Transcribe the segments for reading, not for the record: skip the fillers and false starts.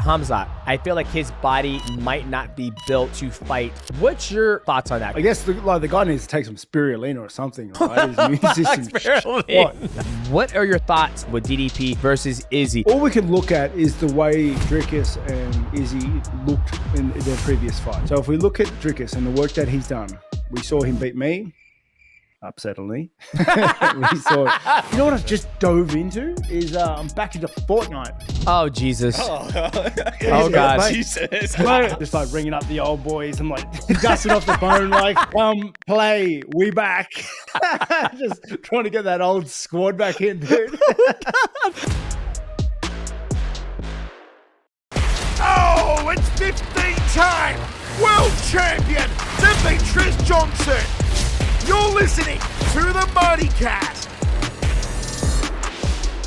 KHAMZAT. I feel like his body might not be built to fight. What's your thoughts on that? I guess the guy needs to take some spirulina or something, right? His immune system. What are your thoughts with DDP versus Izzy? All we can look at is the way Dricuss and Izzy looked in their previous fight. So if we look at Dricuss and the work that he's done, we saw him beat me. Upsettingly. We saw it. You know what I've just dove into is I'm back into Fortnite. Oh, Jesus. Oh God. Jesus. Just like ringing up the old boys. I'm like dusting off the phone like, play, we back. Just trying to get that old squad back in, dude. Oh, it's 15-time world champion Demetrious Johnson. You're listening to the MightyCast.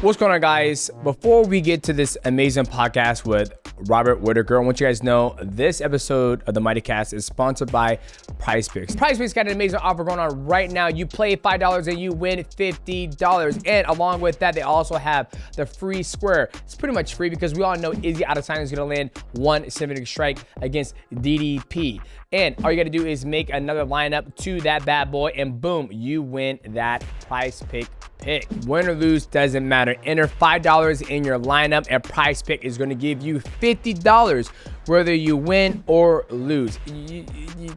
What's going on, guys? Before we get to this amazing podcast with Robert Whittaker, I want you guys to know this episode of the MightyCast is sponsored by PrizePicks. PrizePicks got an amazing offer going on right now. You play $5 and you win $50. And along with that, they also have the free square. It's pretty much free because we all know Izzy Adesanya is going to land one significant strike against DDP. And all you got to do is make another lineup to that bad boy, and boom, you win that PrizePick pick. Win or lose, doesn't matter. Enter $5 in your lineup, and PrizePick is going to give you $50 whether you win or lose.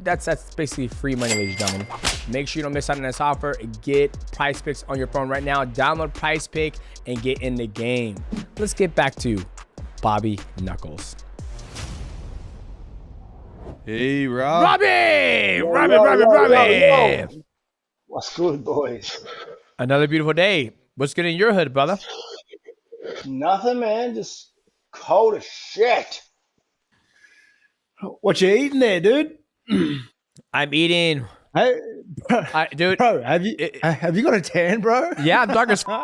That's basically free money, ladies and gentlemen. Make sure you don't miss out on this offer. Get PrizePicks on your phone right now. Download PrizePick and get in the game. Let's get back to Bobby Knuckles. Hey, Rob. Robbie! What's good, boys? Another beautiful day. What's good in your hood, brother? Nothing, man. Just cold as shit. What you eating there, dude? I'm eating. Hey, Dude. bro, have you got a tan, bro? Yeah, I'm dark as Dude,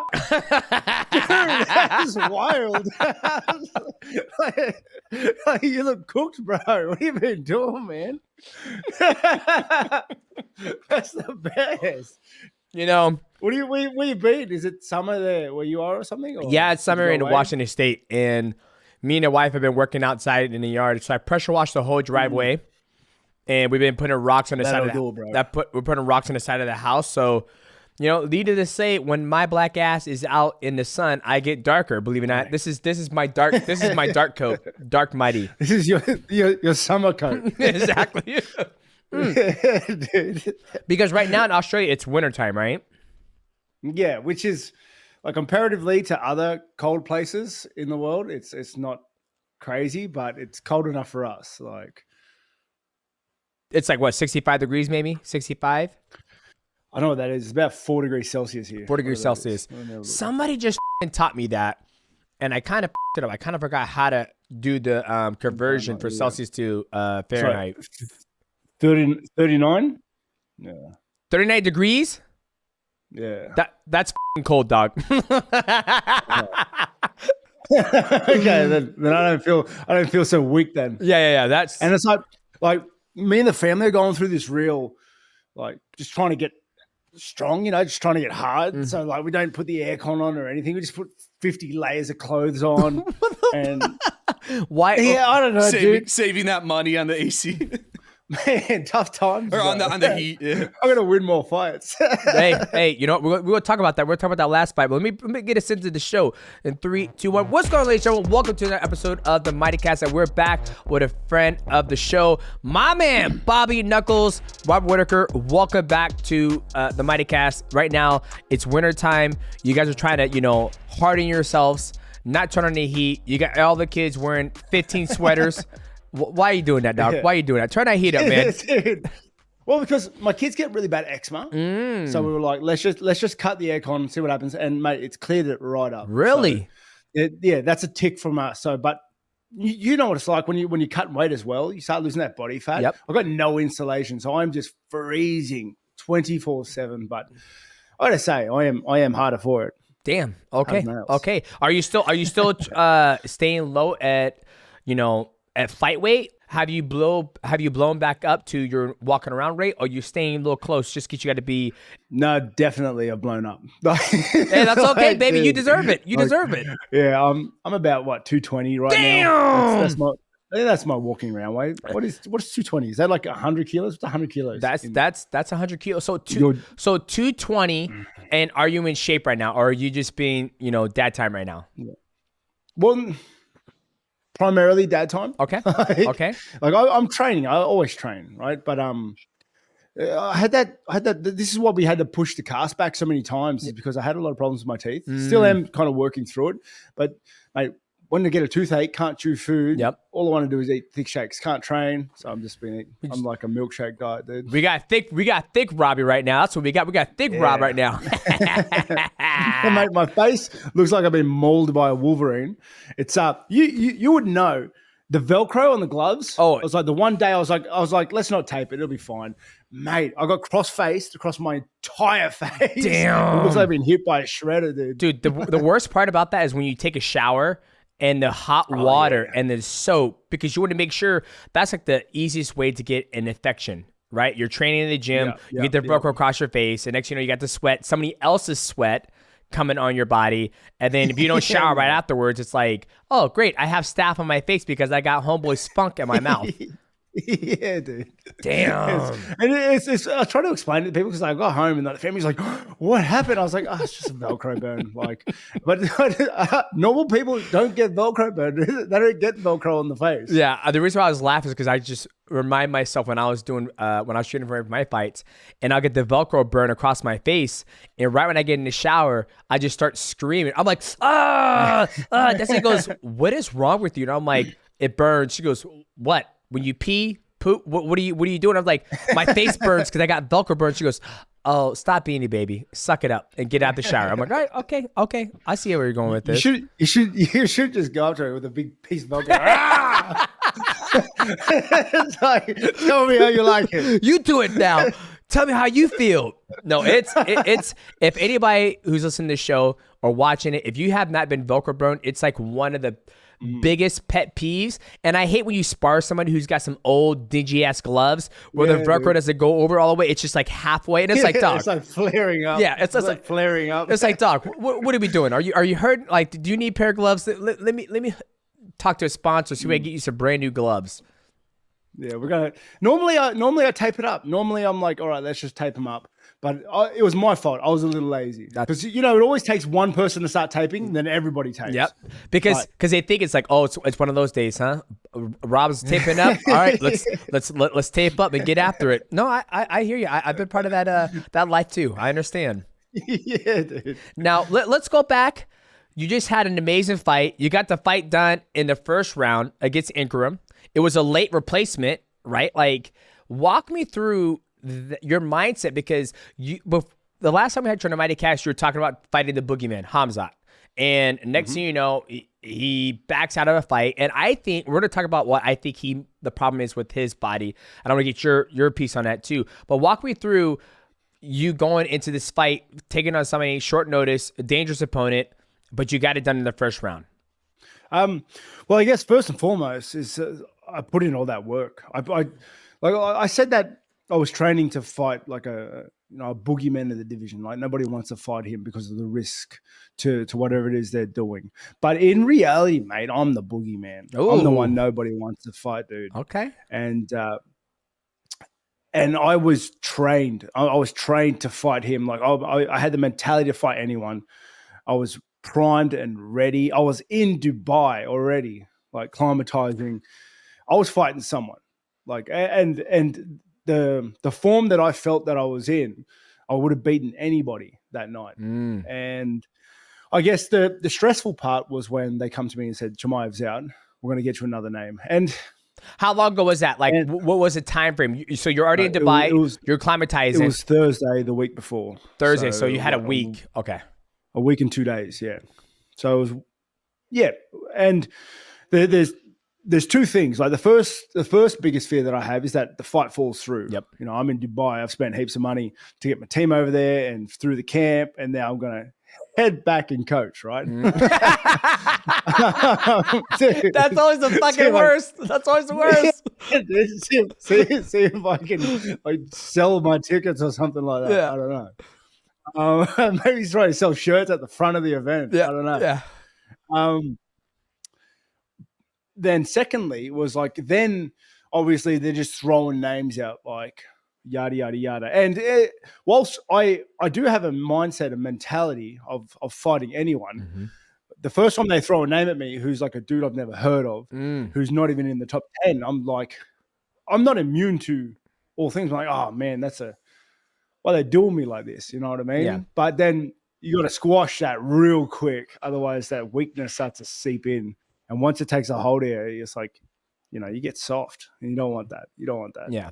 that's wild. like, you look cooked, bro. What have you been doing, man? That's the best. You know. Where you been? Is it summer there where you are or something? Or Yeah, it's summer in away? Washington State, and me and the wife have been working outside in the yard. So I pressure washed the whole driveway, and we've been putting rocks on the side of we're putting rocks on the side of the house. So, you know, needless to say, when my black ass is out in the sun, I get darker. Believe it or not, this is my dark coat, dark mighty. This is your summer coat. Exactly. Dude. Because right now in Australia, it's wintertime, right? Yeah, which is like comparatively to other cold places in the world, it's not crazy, but it's cold enough for us. Like, it's like what, 65 degrees, maybe 65. I know what that is. It's about 4 degrees Celsius here. 4 degrees Celsius. Somebody just taught me that, and I kind of it up. I kind of forgot how to do the conversion for Celsius to Fahrenheit. 39? Yeah. 39 degrees? Yeah. That's cold, dog. Okay, then I don't feel so weak then. Yeah. And it's like me and the family are going through this real, like, just trying to get strong, you know, just trying to get hard. So like we don't put the aircon on or anything. We just put 50 layers of clothes on. And why? Yeah, I don't know, dude. Saving that money on the AC. Man, tough times. Or on the heat. Yeah. I'm gonna win more fights. hey, you know what? We're gonna talk about that. We're gonna talk about that last fight. But let me get us into the show in 3, 2, 1. What's going on, ladies and gentlemen? Welcome to another episode of the MightyCast, and we're back with a friend of the show, my man Bobby Knuckles, Robert Whittaker. Welcome back to the MightyCast. Right now, it's winter time. You guys are trying to, you know, harden yourselves, not turn on the heat. You got all the kids wearing 15 sweaters. Why are you doing that, dog? Why are you doing that? Turn that heat up, man. Dude. Well, because my kids get really bad eczema, so we were like, let's just cut the aircon and see what happens. And mate, it's cleared it right up. Really? So, yeah, that's a tick from us. So, but you know what it's like when you cut weight as well. You start losing that body fat. Yep. I've got no insulation, so I'm just freezing 24/7. But I gotta say, I am harder for it. Damn. Okay. Are you still staying low at, you know, at fight weight, have you blown back up to your walking around rate, or you staying a little close just because you got to be? No, definitely I've blown up. Hey, that's okay, baby. You deserve it. You deserve it. Yeah, I'm about what 220 right Damn! now. I think that's my walking around weight. What's 220? Is that like 100 kilos? What's 100 kilos? That's 100 kilos. So 220. And are you in shape right now, or are you just being dad time right now? Well, primarily dad time. Okay. Okay. Like I'm training. I always train, right? But I had that. This is what we had to push the cast back so many times, is because I had a lot of problems with my teeth. Still am kind of working through it, but mate, when I get a toothache, can't chew food. Yep. All I want to do is eat thick shakes. Can't train, so I'm just being. I'm like a milkshake diet, dude. We got thick Robbie right now. That's what we got. We got thick Rob right now. And mate, my face looks like I've been mauled by a wolverine. It's you would know the Velcro on the gloves. Oh, it was like the one day I was like, let's not tape it. It'll be fine, mate. I got cross-faced across my entire face. Damn. It looks like I've been hit by a shredder, dude. Dude, the worst part about that is when you take a shower and the hot water and the soap, because you want to make sure that's like the easiest way to get an infection, right? You're training in the gym, you get the Velcro across your face, and next you got the sweat, somebody else's sweat coming on your body. And then if you don't shower right afterwards, it's like, oh, great, I have staph on my face because I got homeboy spunk in my mouth. Yeah, dude. Damn. And it's I try to explain it to people because I got home and the family's like, what happened? I was like, oh, it's just a Velcro burn. But normal people don't get Velcro burn. They don't get Velcro on the face. Yeah. The reason why I was laughing is because I just remind myself when I was doing, when I was shooting for my fights, and I'll get the Velcro burn across my face. And right when I get in the shower, I just start screaming. I'm like, That's it. Goes, what is wrong with you? And I'm like, it burns. She goes, what? When you pee, poop, what are you doing? I'm like, my face burns because I got Velcro burn. She goes, oh, stop being a baby. Suck it up and get out the shower. I'm like, all right, okay. I see where you're going with this. You should just go up to her with a big piece of Velcro. It's like, tell me how you like it. You do it now. Tell me how you feel. No, it's if anybody who's listening to this show or watching it, if you have not been Velcro burned, it's like one of the biggest pet peeves. And I hate when you spar somebody who's got some old dingy ass gloves where the Velcro doesn't go over all the way. It's just like halfway, and it's like, dog, it's like flaring up. Yeah, it's like flaring up. It's like, dog, what are we doing? Are you hurt? Like, do you need a pair of gloves? Let me talk to a sponsor so we can get you some brand new gloves. Yeah, we're gonna. Normally I tape it up. Normally I'm like, all right, let's just tape them up. But it was my fault. I was a little lazy because it always takes one person to start taping, then everybody tapes. Yep. Because they think it's like, oh, it's one of those days, huh? Rob's taping up. All right, let's tape up and get after it. No, I hear you. I've been part of that life too. I understand. Yeah, dude. Now let's go back. You just had an amazing fight. You got the fight done in the first round against Ikram. It was a late replacement, right? Like, walk me through your mindset, because the last time we had MightyCast, you were talking about fighting the boogeyman, KHAMZAT. And next thing you know, he backs out of a fight. And I think we're going to talk about what I think the problem is with his body. And I want to get your piece on that too. But walk me through you going into this fight, taking on somebody short notice, a dangerous opponent, but you got it done in the first round. Well, I guess first and foremost is I put in all that work. I said that I was training to fight like a boogeyman of the division. Like, nobody wants to fight him because of the risk to whatever it is they're doing. But in reality, mate, I'm the boogeyman. Ooh. I'm the one nobody wants to fight, dude. Okay. And I was trained. I was trained to fight him. Like, I had the mentality to fight anyone. I was primed and ready. I was in Dubai already, like climatizing. I was fighting someone, like, and the form that I felt that I was in, I would have beaten anybody that night. And I guess the stressful part was when they come to me and said, Chimaev's out. We're going to get you another name. And how long ago was that? Like, what was the time frame? So you're already in Dubai. You're climatizing. It was Thursday the week before. Thursday. So you had a week. Okay. A week and 2 days. Yeah. So it was, yeah. And there's two things. Like, the first biggest fear that I have is that the fight falls through. Yep. I'm in Dubai. I've spent heaps of money to get my team over there and through the camp, and now I'm going to head back and coach, right? That's always the fucking worst. That's always the worst. see if I can sell my tickets or something like that. Yeah. I don't know. Maybe he's trying to sell shirts at the front of the event. Yeah. I don't know. Yeah. Then secondly was like, then obviously they're just throwing names out like yada, yada, yada. And whilst I do have a mindset, a mentality of fighting anyone, the first time they throw a name at me who's like a dude I've never heard of, who's not even in the top 10, I'm like, I'm not immune to all things. I'm like, oh man, why they doing me like this? You know what I mean? Yeah. But then you got to squash that real quick. Otherwise that weakness starts to seep in. And once it takes a hold of you, it's like, you know, you get soft. And you don't want that. You don't want that. Yeah.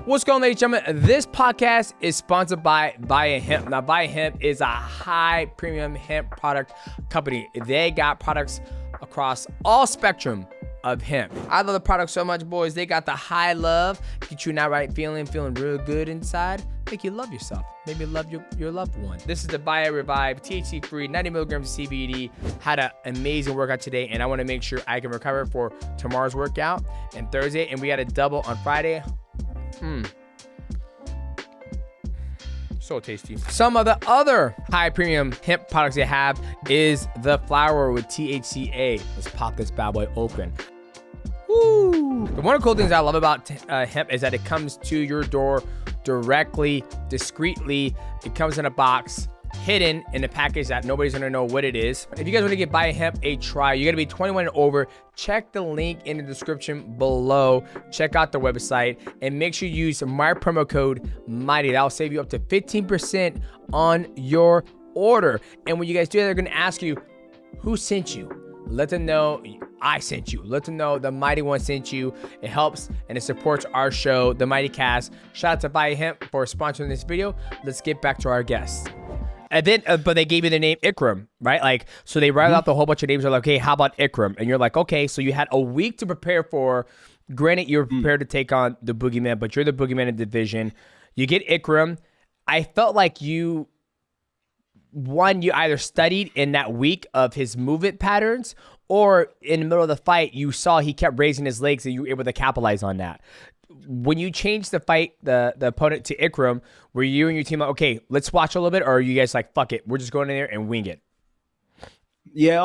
What's going on, ladies and gentlemen? This podcast is sponsored by VIIA Hemp. Now, VIIA Hemp is a high premium hemp product company. They got products across all spectrum of hemp. I love the product so much, boys. They got the high love, get you not right feeling real good inside, make you love yourself, maybe love your loved one. This is the VIIA Revive, THC free, 90 milligrams of CBD. Had an amazing workout today, and I want to make sure I can recover for tomorrow's workout and Thursday, and we got a double on Friday. So tasty. Some of the other high premium hemp products they have is the flower with THCA. Let's pop this bad boy open. Woo! One of the cool things I love about hemp is that it comes to your door directly, discreetly. It comes in a box, hidden in a package that nobody's gonna know what it is. If you guys want to give VIIA Hemp a try, you gotta be 21 and over. Check the link in the description below. Check out the website and make sure you use my promo code MIGHTY. That'll save you up to 15% on your order. And when you guys do that, they're gonna ask you, who sent you? Let them know I sent you. Let them know the Mighty One sent you. It helps and it supports our show, the MightyCast. Shout out to VIIA Hemp for sponsoring this video. Let's get back to our guests. And then, but they gave you the name Ikram, right? Like, so they write out the whole bunch of names. They're like, okay, how about Ikram? And you're like, okay, so you had a week to prepare for. Granted, you're prepared to take on the Boogeyman, but you're the Boogeyman in the division. You get Ikram. I felt like you either studied in that week of his movement patterns, or in the middle of the fight, you saw he kept raising his legs and you were able to capitalize on that. When you changed the fight, the opponent to Ikram, were you and your team like, okay, let's watch a little bit, or are you guys like, fuck it, we're just going in there and wing it? Yeah,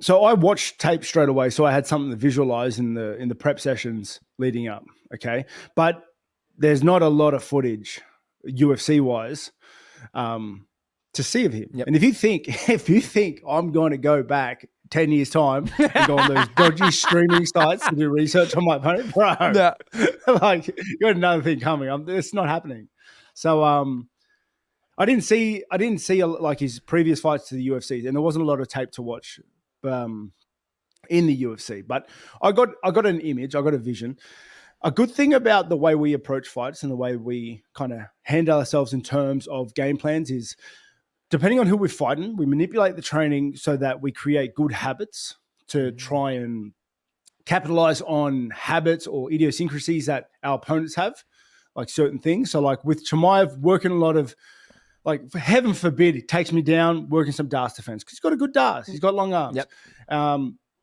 so I watched tape straight away, so I had something to visualize in the prep sessions leading up. Okay, but there's not a lot of footage UFC wise to see of him. Yep. And if you think I'm going to go back 10 years time and go on those dodgy streaming sites to do research on my opponent, bro, like you got another thing coming. It's not happening. So I didn't see like his previous fights to the UFC, and there wasn't a lot of tape to watch in the UFC. But I got an image, I got a vision. A good thing about the way we approach fights and the way we kind of handle ourselves in terms of game plans is, depending on who we're fighting, we manipulate the training so that we create good habits to try and capitalize on habits or idiosyncrasies that our opponents have, like certain things. So like with Chimaev, working a lot of, like, heaven forbid, it takes me down working some dars defense, because he's got a good dars. He's got long arms. Yep.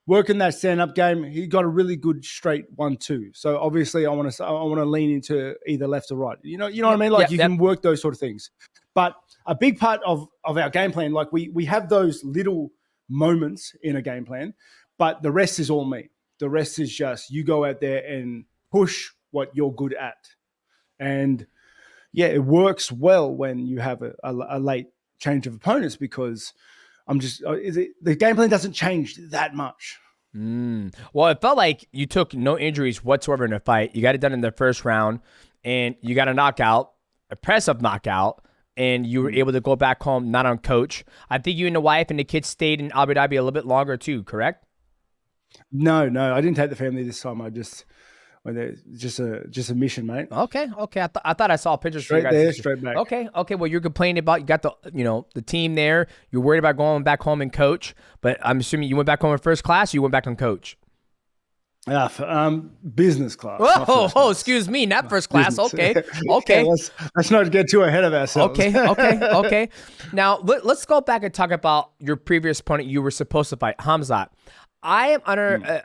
Working that stand-up game, he got a really good straight 1-2. So obviously, I want to lean into either left or right. You know what I mean? Like, you can work those sort of things. But a big part of our game plan, like we have those little moments in a game plan, but the rest is all me. The rest is just you go out there and push what you're good at. And yeah, it works well when you have a late change of opponents, because the game plan doesn't change that much. Well, it felt like you took no injuries whatsoever in the fight. You got it done in the first round, and you got a knockout, a press-up knockout, and you were able to go back home not on coach. I think you and the wife and the kids stayed in Abu Dhabi a little bit longer too, correct? No, I didn't take the family this time. I just a mission, mate. Okay. I thought I saw pictures. Straight there, straight back. Okay. Well, you're complaining about, you got the team there. You're worried about going back home and coach, but I'm assuming you went back home in first class. Or you went back on coach. Business class. not Oh, first class. excuse me, not first class. Business. Okay, okay. Yeah, let's not get too ahead of ourselves. Okay. Now let's go back and talk about your previous opponent you were supposed to fight, Khamzat. I am under.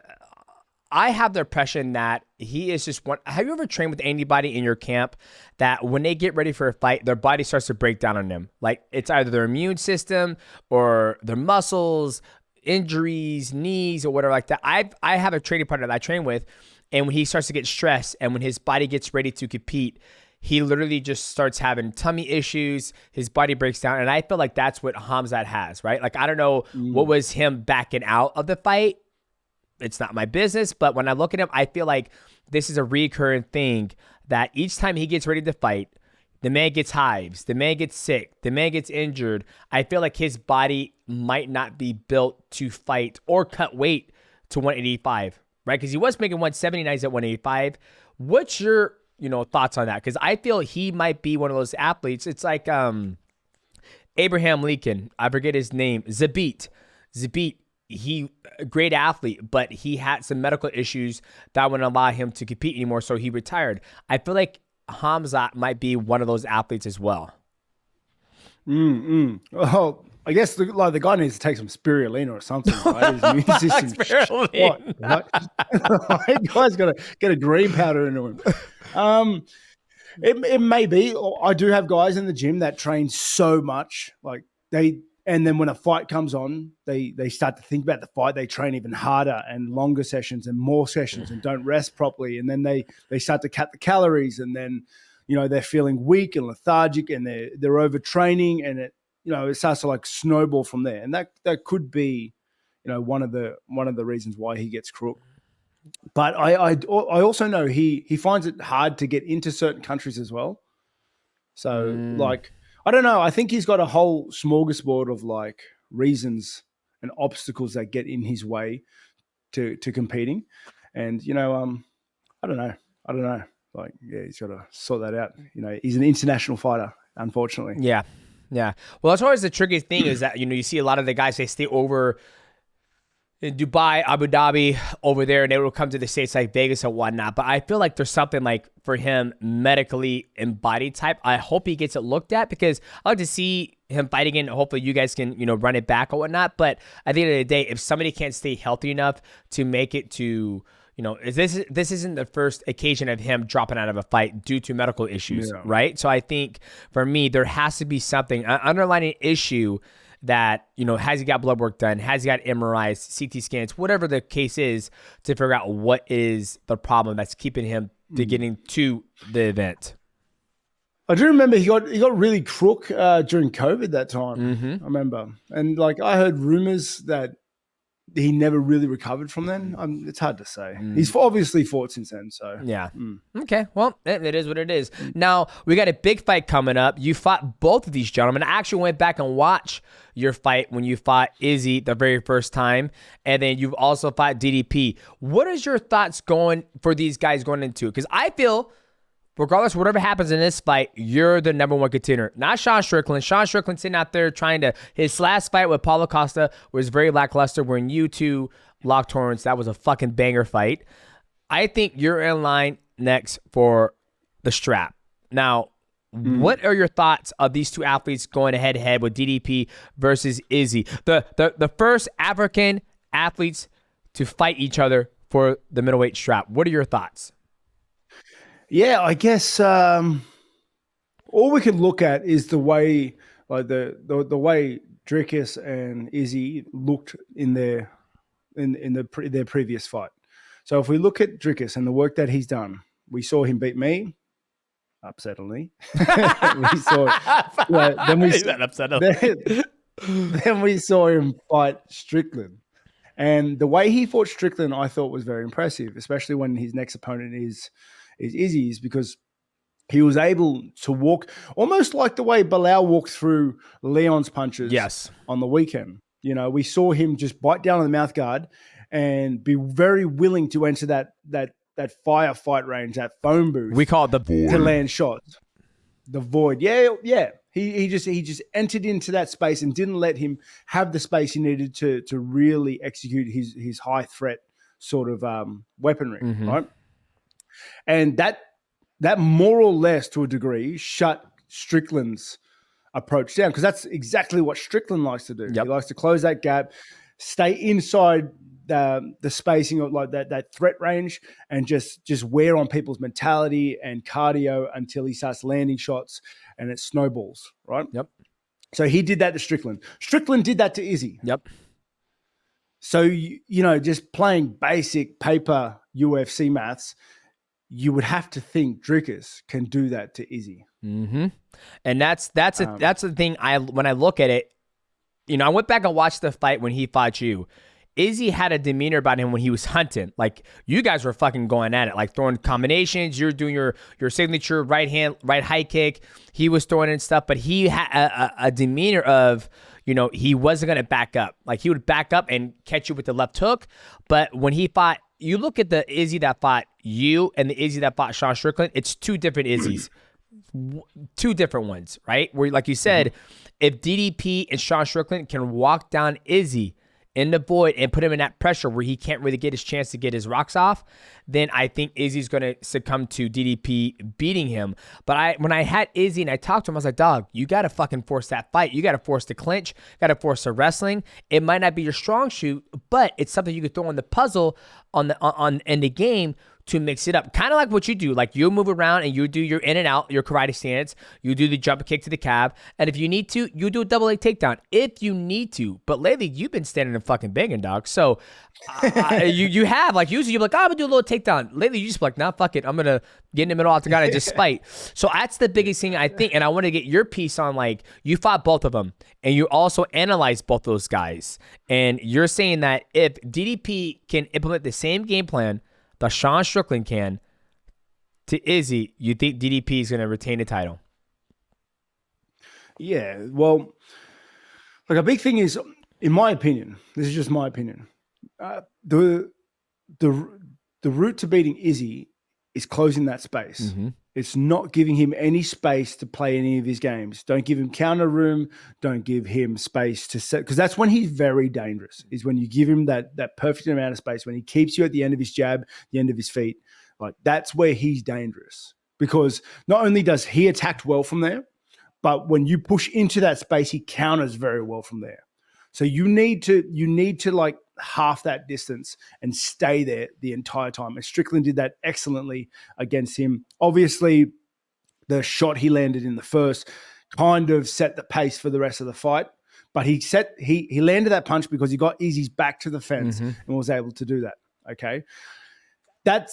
I have the impression that he is just one. Have you ever trained with anybody in your camp that when they get ready for a fight, their body starts to break down on them? Like it's either their immune system or their muscles, injuries, knees, or whatever like that. I have a training partner that I train with, and when he starts to get stressed and when his body gets ready to compete, he literally just starts having tummy issues. His body breaks down, and I feel like that's what Khamzat has, right? Like I don't know what was him backing out of the fight. It's not my business, but when I look at him, I feel like this is a recurring thing that each time he gets ready to fight, the man gets hives, the man gets sick, the man gets injured. I feel like his body might not be built to fight or cut weight to 185, right? Because he was making 170, at 185. What's your, thoughts on that? Because I feel he might be one of those athletes. It's like Abraham Lincoln. I forget his name. Zabit. He a great athlete, but he had some medical issues that wouldn't allow him to compete anymore, so he retired. I feel like Khamzat might be one of those athletes as well. Well, I guess the guy needs to take some spirulina or something, right? His immune system. Spirulina. What? Guy's got to get a green powder into him. It may be. I do have guys in the gym that train so much, and then when a fight comes on, they start to think about the fight. They train even harder and longer sessions and more sessions and don't rest properly. And then they start to cut the calories, and then, they're feeling weak and lethargic, and they're overtraining, and it starts to snowball from there. And that could be, one of the reasons why he gets crook. But I also know he finds it hard to get into certain countries as well. So I don't know. I think he's got a whole smorgasbord of reasons and obstacles that get in his way to competing. And, I don't know. He's got to sort that out. He's an international fighter, unfortunately. Yeah. Well, that's always the tricky thing is that, you see a lot of the guys, they stay over in Dubai, Abu Dhabi, over there, and they will come to the States like Vegas and whatnot. But I feel like there's something for him medically and body type. I hope he gets it looked at because I like to see him fight again. Hopefully you guys can, run it back or whatnot. But at the end of the day, if somebody can't stay healthy enough to make it to, this isn't the first occasion of him dropping out of a fight due to medical issues, right? So I think for me, there has to be something, an underlying issue that, has he got blood work done? Has he got MRIs, CT scans, whatever the case is, to figure out what is the problem that's keeping him to getting to the event? I do remember he got really crook during COVID that time. I remember. And I heard rumors that he never really recovered from then. It's hard to say. He's obviously fought since then. So yeah. Okay. Well, it is what it is. Now we got a big fight coming up. You fought both of these gentlemen. I actually went back and watched your fight when you fought Izzy the very first time, and then you've also fought DDP. What is your thoughts going for these guys going into it? Because I feel, regardless of whatever happens in this fight, you're the number one contender. Not Sean Strickland. Sean Strickland sitting out there trying to... His last fight with Paulo Costa was very lackluster. When you two locked horns, that was a fucking banger fight. I think you're in line next for the strap. Now, what are your thoughts of these two athletes going head-to-head with DDP versus Izzy? The first African athletes to fight each other for the middleweight strap. What are your thoughts? Yeah, I guess all we can look at is the way, the way Dricuss and Izzy looked in their previous fight. So if we look at Dricuss and the work that he's done, we saw him beat me, upsettingly. Then we saw him fight Strickland, and the way he fought Strickland, I thought was very impressive, especially when his next opponent is Izzy's, because he was able to walk almost like the way Bilal walked through Leon's punches on the weekend. We saw him just bite down on the mouth guard and be very willing to enter that firefight range, that phone booth. We call it the void. To land shots. The void. Yeah. He just entered into that space and didn't let him have the space he needed to really execute his high threat sort of weaponry, right? And that more or less, to a degree, shut Strickland's approach down, because that's exactly what Strickland likes to do. He likes to close that gap, stay inside the spacing of like that threat range, and just wear on people's mentality and cardio until he starts landing shots and it snowballs, right? Yep. So he did that to Strickland. Strickland did that to Izzy. Yep. So, you know, just playing basic paper UFC maths, you would have to think Dricuss can do that to Izzy. Mm-hmm. And that's the thing. When I look at it, you know, I went back and watched the fight when he fought you. Izzy had a demeanor about him when he was hunting. Like, you guys were fucking going at it, like throwing combinations. You're doing your signature right high kick. He was throwing in stuff, but he had a demeanor of, you know, he wasn't going to back up. Like, he would back up and catch you with the left hook. But when he fought, you look at the Izzy that fought you and the Izzy that fought Sean Strickland, it's two different Izzy's. Two different ones, right? Where, like you said, if DDP and Sean Strickland can walk down Izzy in the void and put him in that pressure where he can't really get his chance to get his rocks off, then I think Izzy's going to succumb to DDP beating him. But when I had Izzy and I talked to him, I was like, dog, you got to fucking force that fight. You got to force the clinch, got to force the wrestling. It might not be your strong suit, but it's something you could throw in the puzzle in the game to mix it up. Kind of like what you do. Like, you move around and you do your in and out, your karate stance. You do the jump kick to the calf. And if you need to, you do a double leg takedown if you need to. But lately, you've been standing and fucking banging, dog. So you have, like, usually you're like, oh, I'm going to do a little takedown. Lately, you just be like, nah, fuck it. I'm going to get in the middle octagon and just fight. So that's the biggest thing, I think. And I want to get your piece on, like, you fought both of them. And you also analyzed both those guys. And you're saying that if DDP can implement the same game plan that Sean Strickland can to Izzy, you think DDP is going to retain the title? Yeah, well, like, a big thing is, in my opinion, this is just my opinion, the route to beating Izzy is closing that space. Mm-hmm. It's not giving him any space to play any of his games. Don't give him counter room. Don't give him space to set, because that's when he's very dangerous, is when you give him that perfect amount of space, when he keeps you at the end of his jab, the end of his feet. Like, that's where he's dangerous, because not only does he attack well from there, but when you push into that space, he counters very well from there. So you need to like half that distance and stay there the entire time. And Strickland did that excellently against him. Obviously, the shot he landed in the first kind of set the pace for the rest of the fight. But he landed that punch because he got Izzy's back to the fence and was able to do that. Okay. That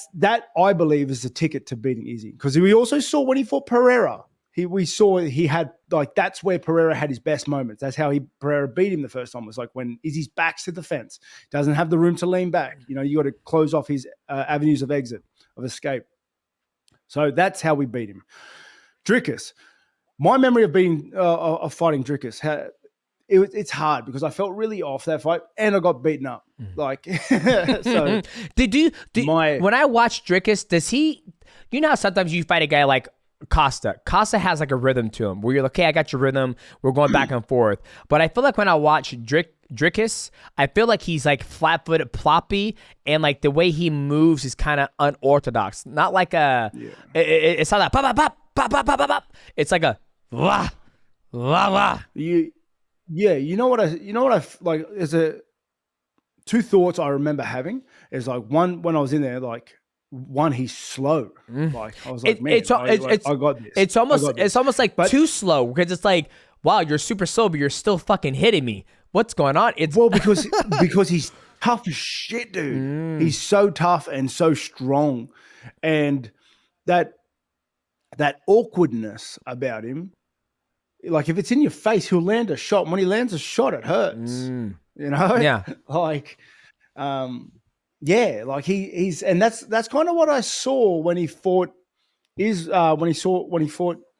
I believe is the ticket to beating Izzy. Because we also saw when he fought Pereira, we saw he had, like, that's where Pereira had his best moments. That's how Pereira beat him the first time. It was like when Izzy's back's to the fence, doesn't have the room to lean back. You know, you got to close off his avenues of escape. So that's how we beat him. Dricuss, my memory of fighting Dricuss, it's hard because I felt really off that fight and I got beaten up. Like, so when I watch Dricuss, does he? You know how sometimes you fight a guy like Costa has like a rhythm to him where you're like, okay, I got your rhythm. We're going back and forth. But I feel like when I watch Dricuss, I feel like he's like flat-footed, ploppy, and like the way he moves is kind of unorthodox. Not like it's not like pop, pop, pop, pop, pop, pop, pop. It's like a wah, wah, wah. You know what I like. There's two thoughts I remember having. Is like, one, when I was in there, like, one, he's slow. Like, I was like, man, I got this. It's almost like too slow, because it's like, wow, you're super slow, but you're still fucking hitting me. What's going on? Because he's tough as shit, dude. He's so tough and so strong, and that awkwardness about him. Like, if it's in your face, he'll land a shot. When he lands a shot, it hurts. You know? Yeah. Like, yeah, like he's, and that's kind of what I saw when he fought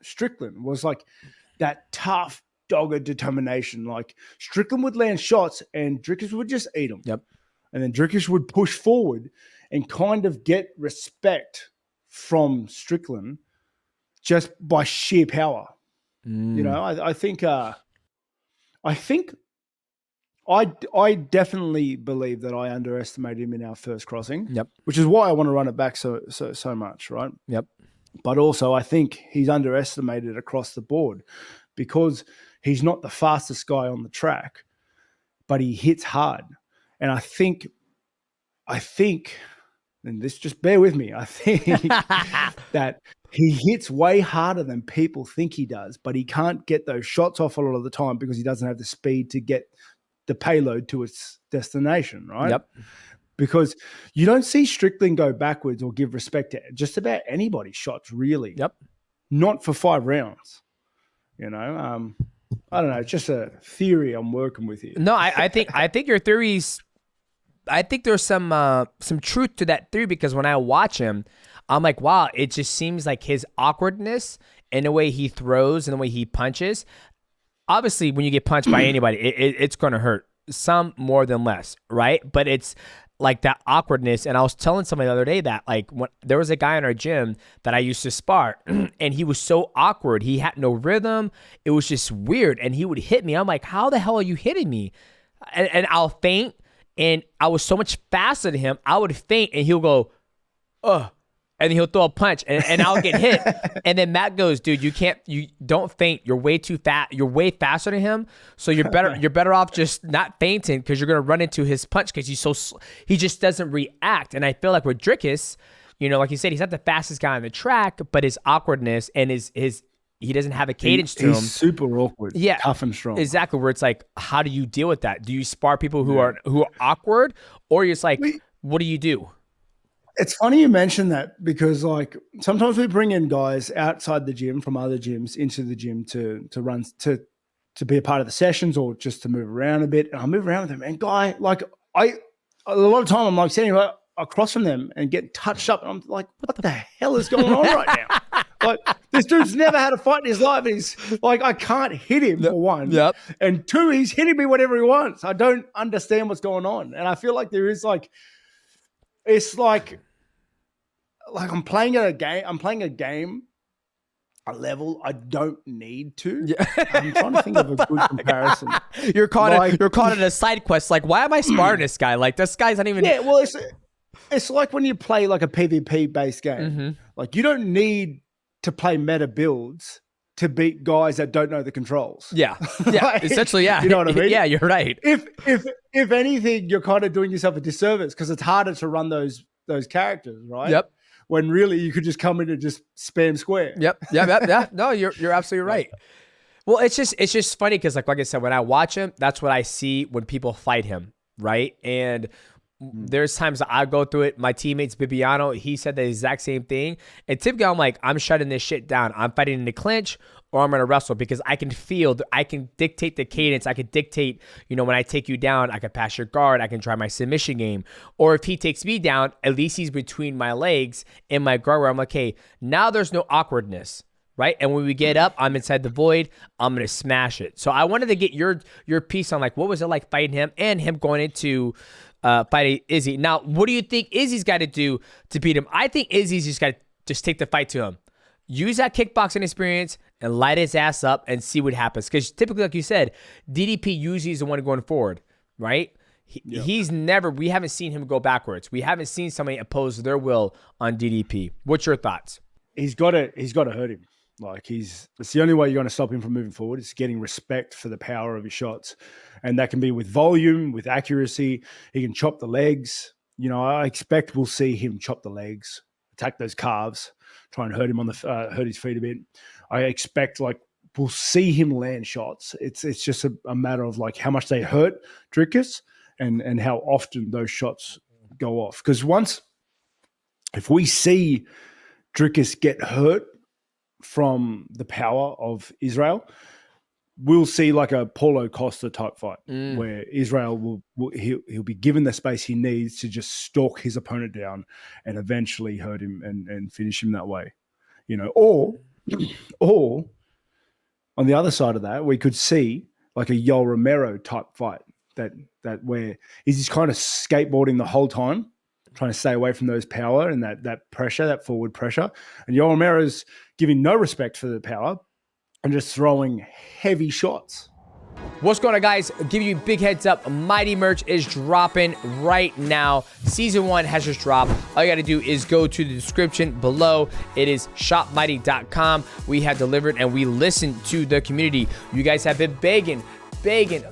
Strickland, was like that tough, dogged determination. Like, Strickland would land shots and Dricuss would just eat them. Yep. And then Dricuss would push forward and kind of get respect from Strickland just by sheer power. You know, I think I definitely believe that I underestimated him in our first crossing. Yep. Which is why I want to run it back so much, right? Yep. But also, I think he's underestimated across the board because he's not the fastest guy on the track, but he hits hard. And I think, and this, just bear with me, I think that he hits way harder than people think he does, but he can't get those shots off a lot of the time because he doesn't have the speed to get the payload to its destination, right? Yep. Because you don't see Strickland go backwards or give respect to just about anybody's shots, really. Yep. Not for 5 rounds. You know, I don't know. It's just a theory I'm working with here. No, I think your theories. I think there's some truth to that theory because when I watch him, I'm like, wow, it just seems like his awkwardness and the way he throws and the way he punches. Obviously, when you get punched by anybody, it's going to hurt. Some more than less, right? But it's like that awkwardness. And I was telling somebody the other day that like when there was a guy in our gym that I used to spar and he was so awkward. He had no rhythm. It was just weird. And he would hit me. I'm like, how the hell are you hitting me? And I'll feint. And I was so much faster than him. I would feint and he'll go, ugh. And then he'll throw a punch and I'll get hit. And then Matt goes, dude, you don't feint. You're way too fat. You're way faster than him. So you're better off just not fainting because you're going to run into his punch because he just doesn't react. And I feel like with Dricuss, you know, like you said, he's not the fastest guy on the track, but his awkwardness and he doesn't have a cadence to him. He's super awkward. Yeah, tough and strong. Exactly. Where it's like, how do you deal with that? Do you spar people who are awkward, or you're just like, what do you do? It's funny you mention that because like sometimes we bring in guys outside the gym from other gyms into the gym to run to be a part of the sessions or just to move around a bit. And I move around with them, and guy, like a lot of time I'm like sitting across from them and getting touched up, and I'm like, what the hell is going on right now? Like this dude's never had a fight in his life. He's like, I can't hit him for one. Yep. And 2, he's hitting me whatever he wants. I don't understand what's going on. And I feel like there is like, it's like I'm playing a game, a level I don't need to. Yeah. I'm trying to think of a good comparison. You're caught in a side quest. Like, why am I sparring this guy? Like, this guy's not even. Yeah, well, it's like when you play like a PvP based game. Mm-hmm. Like, you don't need to play meta builds to beat guys that don't know the controls. Yeah, Like, essentially, yeah. You know what I mean? Yeah, you're right. If anything, you're kind of doing yourself a disservice because it's harder to run those characters, right? Yep. When really you could just come in and just spam square. Yep. No, you're absolutely right. Well, it's just funny because like I said, when I watch him, that's what I see when people fight him, right? And there's times that I go through it. My teammates, Bibiano, he said the exact same thing. And typically I'm like, I'm shutting this shit down. I'm fighting in the clinch or I'm going to wrestle because I can feel, I can dictate the cadence. I can dictate, you know, when I take you down, I can pass your guard. I can try my submission game. Or if he takes me down, at least he's between my legs and my guard where I'm like, hey, now there's no awkwardness. Right. And when we get up, I'm inside the void. I'm going to smash it. So I wanted to get your piece on like, what was it like fighting him and him going into fighting Izzy. Now, what do you think Izzy's got to do to beat him? I think Izzy's just got to just take the fight to him. Use that kickboxing experience and light his ass up and see what happens. Because typically, like you said, DDP usually is the one going forward, right? He's never, we haven't seen him go backwards. We haven't seen somebody oppose their will on DDP. What's your thoughts? He's got to hurt him. Like it's the only way you're going to stop him from moving forward is getting respect for the power of his shots. And that can be with volume, with accuracy. He can chop the legs. You know, I expect we'll see him chop the legs, attack those calves, try and hurt him on the hurt his feet a bit. I expect like we'll see him land shots. It's just a matter of like how much they hurt Dricuss and how often those shots go off. Because if we see Dricuss get hurt from the power of Israel, we'll see like a Paulo Costa type fight where Israel he'll be given the space he needs to just stalk his opponent down and eventually hurt him and finish him that way, you know. Or on the other side of that, we could see like a Yoel Romero type fight that where he's just kind of skateboarding the whole time, trying to stay away from those power and that pressure, that forward pressure. And Yoel Romero's giving no respect for the power and just throwing heavy shots. What's going on, guys? Give you a big heads up. Mighty merch is dropping right now. Season 1 has just dropped. All you got to do is go to the description below. It is shopmighty.com. We have delivered and we listen to the community. You guys have been begging,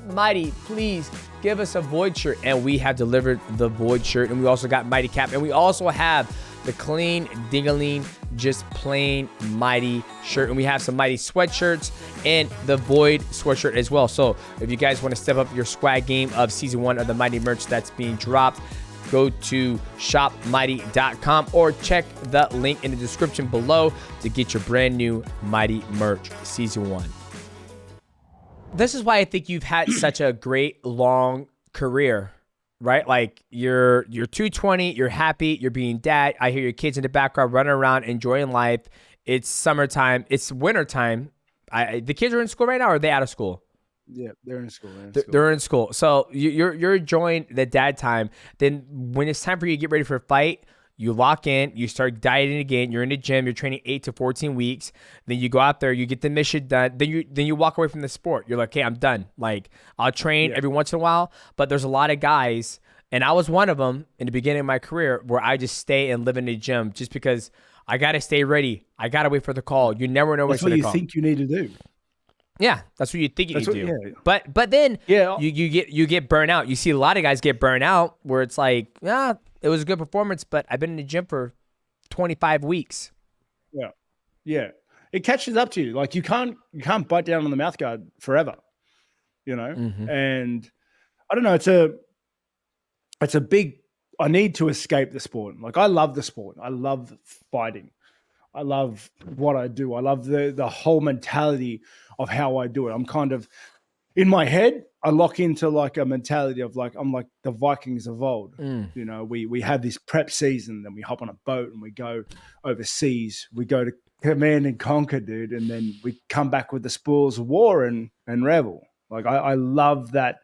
Mighty, please give us a Void shirt. And we have delivered the Void shirt. And we also got Mighty Cap. And we also have the clean dingaling, just plain Mighty shirt. And we have some Mighty sweatshirts and the Void sweatshirt as well. So if you guys want to step up your swag game of season 1 of the Mighty merch that's being dropped, go to shopmighty.com or check the link in the description below to get your brand new Mighty merch season 1. This is why I think you've had such a great long career. Right? Like you're 220, you're happy, you're being dad. I hear your kids in the background running around, enjoying life. It's summertime. It's wintertime. The kids are in school right now, or are they out of school? Yeah, they're in school. They're in school. So you're enjoying the dad time. Then when it's time for you to get ready for a fight, you lock in, you start dieting again. You're in the gym. You're training 8 to 14 weeks. Then you go out there, you get the mission done. Then you walk away from the sport. You're like, hey, I'm done. Like I'll train every once in a while, but there's a lot of guys, and I was one of them in the beginning of my career, where I just stay and live in the gym just because I gotta stay ready. I gotta wait for the call. You never know what's what gonna you think you need to do. Yeah, that's what you think you need to do. Yeah. But then you get burnt out. You see a lot of guys get burnt out where it's like, it was a good performance, but I've been in the gym for 25 weeks. Yeah. It catches up to you. Like you can't bite down on the mouth guard forever, you know? Mm-hmm. And I don't know, it's a big, I need to escape the sport. Like I love the sport. I love fighting. I love what I do. I love the whole mentality of how I do it. I'm kind of, in my head, I lock into like a mentality of like, I'm like the Vikings of old. You know, we have this prep season, then we hop on a boat and we go overseas. We go to command and conquer, dude. And then we come back with the spoils of war and revel. Like I love that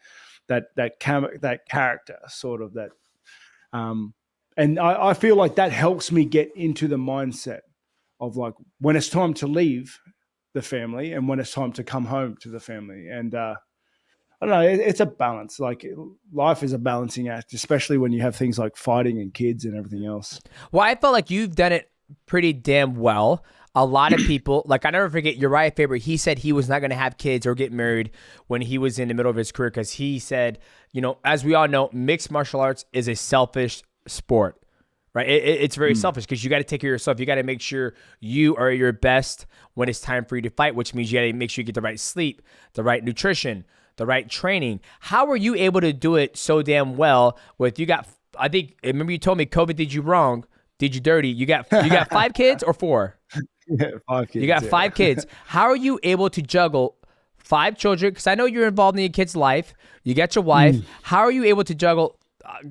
character sort of that. And I feel like that helps me get into the mindset of like when it's time to leave the family and when it's time to come home to the family. And, I don't know. It's a balance. Like life is a balancing act, especially when you have things like fighting and kids and everything else. Well, I felt like you've done it pretty damn well. A lot of people, like I never forget Uriah Faber, he said he was not going to have kids or get married when he was in the middle of his career because he said, you know, as we all know, mixed martial arts is a selfish sport, right? It's very selfish because you got to take care of yourself. You got to make sure you are your best when it's time for you to fight, which means you got to make sure you get the right sleep, the right nutrition, the right training. How were you able to do it so damn well with I remember you told me COVID did you wrong, did you dirty. You got 5 kids or 4? Yeah, 5 kids. You got 5 kids. How are you able to juggle 5 children? Because I know you're involved in your kid's life. You got your wife. How are you able to juggle?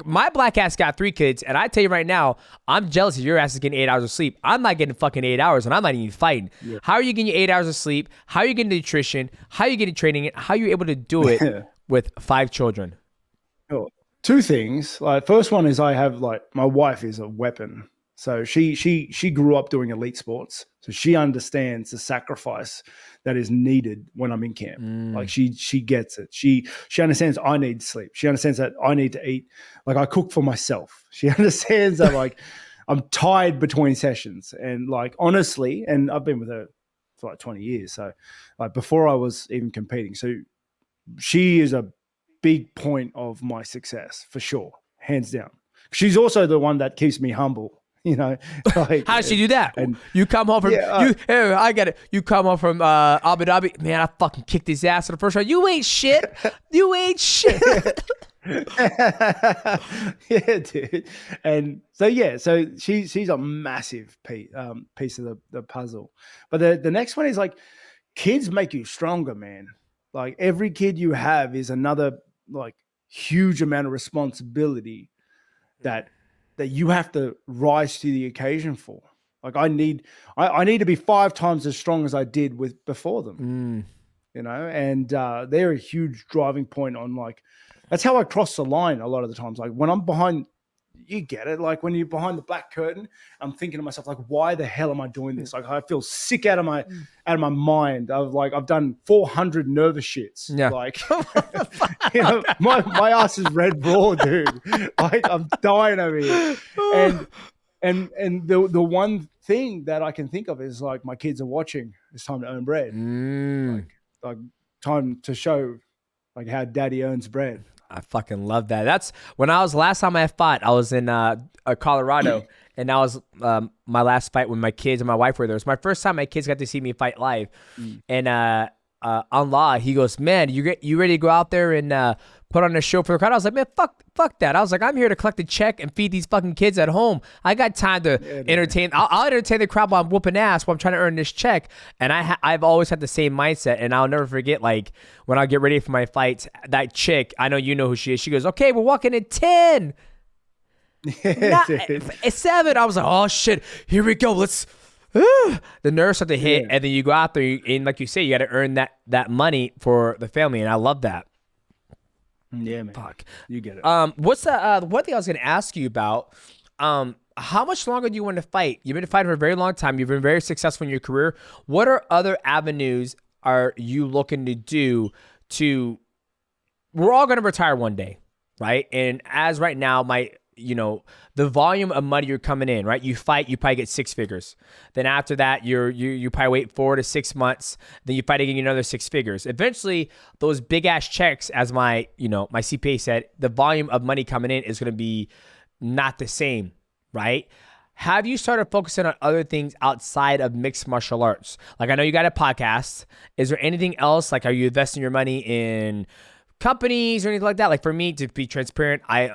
My black ass got 3 kids, and I tell you right now, I'm jealous if your ass is getting 8 hours of sleep. I'm not getting fucking 8 hours, and I'm not even fighting. Yeah. How are you getting your 8 hours of sleep? How are you getting nutrition? How are you getting training? How are you able to do it with 5 children? Sure. 2 things. Like first one is I have like my wife is a weapon. So she grew up doing elite sports. So she understands the sacrifice that is needed when I'm in camp. Like she gets it. She understands I need sleep. She understands that I need to eat. Like I cook for myself. She understands that like I'm tired between sessions. And like honestly, and I've been with her for like 20 years. So like before I was even competing. So she is a big point of my success for sure. Hands down. She's also the one that keeps me humble. You know, like, how does she do that? And you come home from I get it. You come home from Abu Dhabi, man. I fucking kicked his ass in the first round. You ain't shit. You ain't shit. Yeah, dude. And so she's a massive piece of the puzzle. But the next one is like kids make you stronger, man. Like every kid you have is another like huge amount of responsibility that you have to rise to the occasion for. Like I need to be 5 times as strong as I did with before them, you know? And they're a huge driving point on like, that's how I cross the line a lot of the times. Like when I'm behind you get it. Like when you're behind the black curtain, I'm thinking to myself, like, why the hell am I doing this? Like I feel sick out of my mind. I've done 400 nervous shits. Yeah. Like, you know, my ass is red raw, dude. Like I'm dying over here. And the one thing that I can think of is like my kids are watching. It's time to earn bread. Like time to show like how daddy earns bread. I fucking love that. That's when last time I fought, I was in Colorado, and that was my last fight when my kids and my wife were there. It was my first time my kids got to see me fight live. And on Law, he goes, man, you ready to go out there and put on a show for the crowd? I was like, man, fuck that. I was like, I'm here to collect a check and feed these fucking kids at home. I got time to entertain. I'll entertain the crowd while I'm whooping ass while I'm trying to earn this check. And I've always had the same mindset, and I'll never forget, like, when I get ready for my fights, that chick, I know you know who she is. She goes, okay, we're walking in 10. It's 7. I was like, oh shit, here we go. Let's. The nerves start to hit, and then you go out there, and like you say, you got to earn that money for the family, and I love that. Yeah, man. Fuck, you get it. What's the one thing I was going to ask you about? How much longer do you want to fight? You've been fighting for a very long time. You've been very successful in your career. What are other avenues are you looking to do to? We're all going to retire one day, right? And as right now, the volume of money you're coming in, right? You fight, you probably get 6 figures. Then after that, you probably wait 4 to 6 months. Then you fight again, another 6 figures. Eventually, those big ass checks, as my CPA said, the volume of money coming in is going to be not the same, right? Have you started focusing on other things outside of mixed martial arts? Like, I know you got a podcast. Is there anything else? Like, are you investing your money in companies or anything like that? Like, for me, to be transparent, I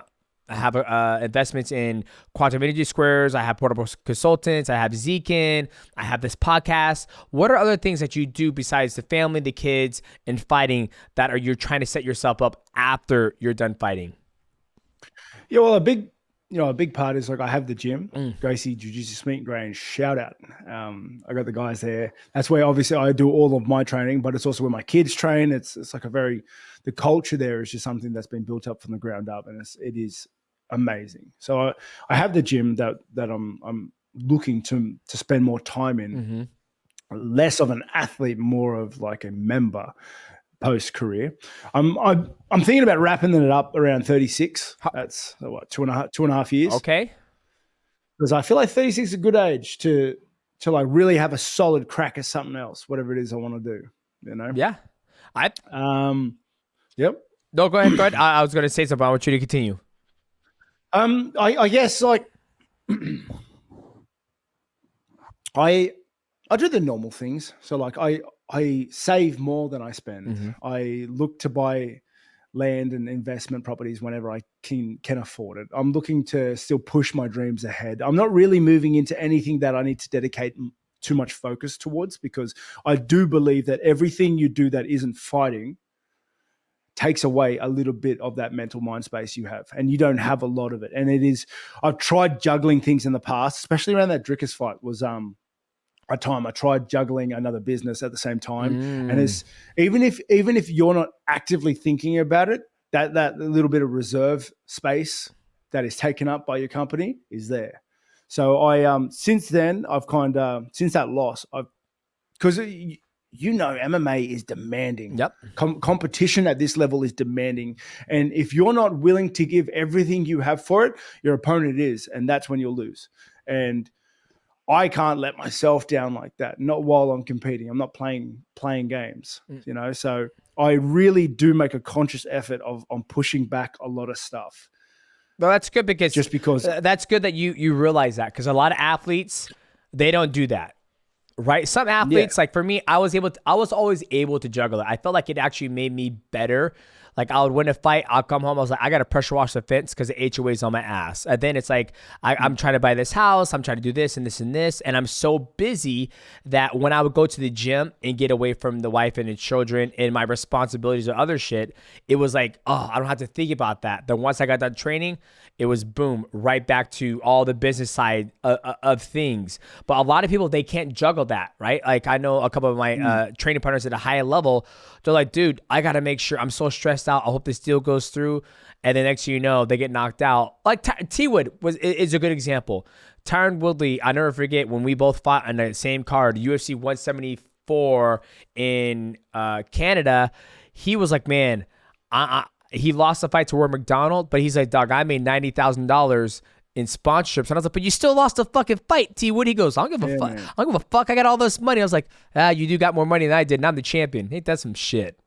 have investments in Quantum Energy Squares. I have Portable Consultants. I have Izzy Can. I have this podcast. What are other things that you do besides the family, the kids, and fighting that you're trying to set yourself up after you're done fighting? Yeah, well, a big part is like I have the gym, Gracie Jiu-Jitsu Meet and Grange. Shout out. I got the guys there. That's where obviously I do all of my training, but it's also where my kids train. It's like the culture there is just something that's been built up from the ground up, and it is amazing. So I have the gym that I'm looking to spend more time in, less of an athlete, more of like a member post career. I'm thinking about wrapping it up around 36. That's what, two and a half years. Okay. Because I feel like 36 is a good age to like really have a solid crack at something else, whatever it is I want to do. You know? Yeah. Yep. No, go ahead. I was going to say something. I want you to continue. I guess like I do the normal things. So like I save more than I spend. I look to buy land and investment properties whenever I can afford it. I'm looking to still push my dreams ahead. I'm not really moving into anything that I need to dedicate too much focus towards, because I do believe that everything you do that isn't fighting takes away a little bit of that mental mind space you have, and you don't have a lot of it. And I've tried juggling things in the past, especially around that Dricuss fight was a time I tried juggling another business at the same time. And even if you're not actively thinking about it, that little bit of reserve space that is taken up by your company is there. So I since then I've since that loss, because MMA is demanding. Yep. Competition at this level is demanding. And if you're not willing to give everything you have for it, your opponent is, and that's when you'll lose. And I can't let myself down like that, not while I'm competing. I'm not playing games, So I really do make a conscious effort on pushing back a lot of stuff. Well, that's good, because that's good that you realize that, because a lot of athletes, they don't do that. Right. Some athletes, like for me, I was always able to juggle it. I felt like it actually made me better. Like I would win a fight, I'll come home, I was like, I got to pressure wash the fence because the HOA's on my ass. And then it's like, I'm trying to buy this house, I'm trying to do this and this and this. And I'm so busy that when I would go to the gym and get away from the wife and the children and my responsibilities or other shit, it was like, oh, I don't have to think about that. Then once I got done training, it was boom, right back to all the business side of things. But a lot of people, they can't juggle that, right? Like I know a couple of my training partners at a higher level, they're like, dude, I got to make sure, I'm so stressed out, I hope this deal goes through. and the next thing you know, they get knocked out. Like T Wood is a good example. Tyron Woodley, I never forget when we both fought on the same card, UFC 174 in Canada. He was like, man, he lost the fight to Rory McDonald, but he's like, dog, I made $90,000 in sponsorships. And I was like, but you still lost the fucking fight, T Wood. He goes, I don't give a fuck. I don't give a fuck. I got all this money. I was like, you do got more money than I did, and I'm the champion. Ain't that some shit?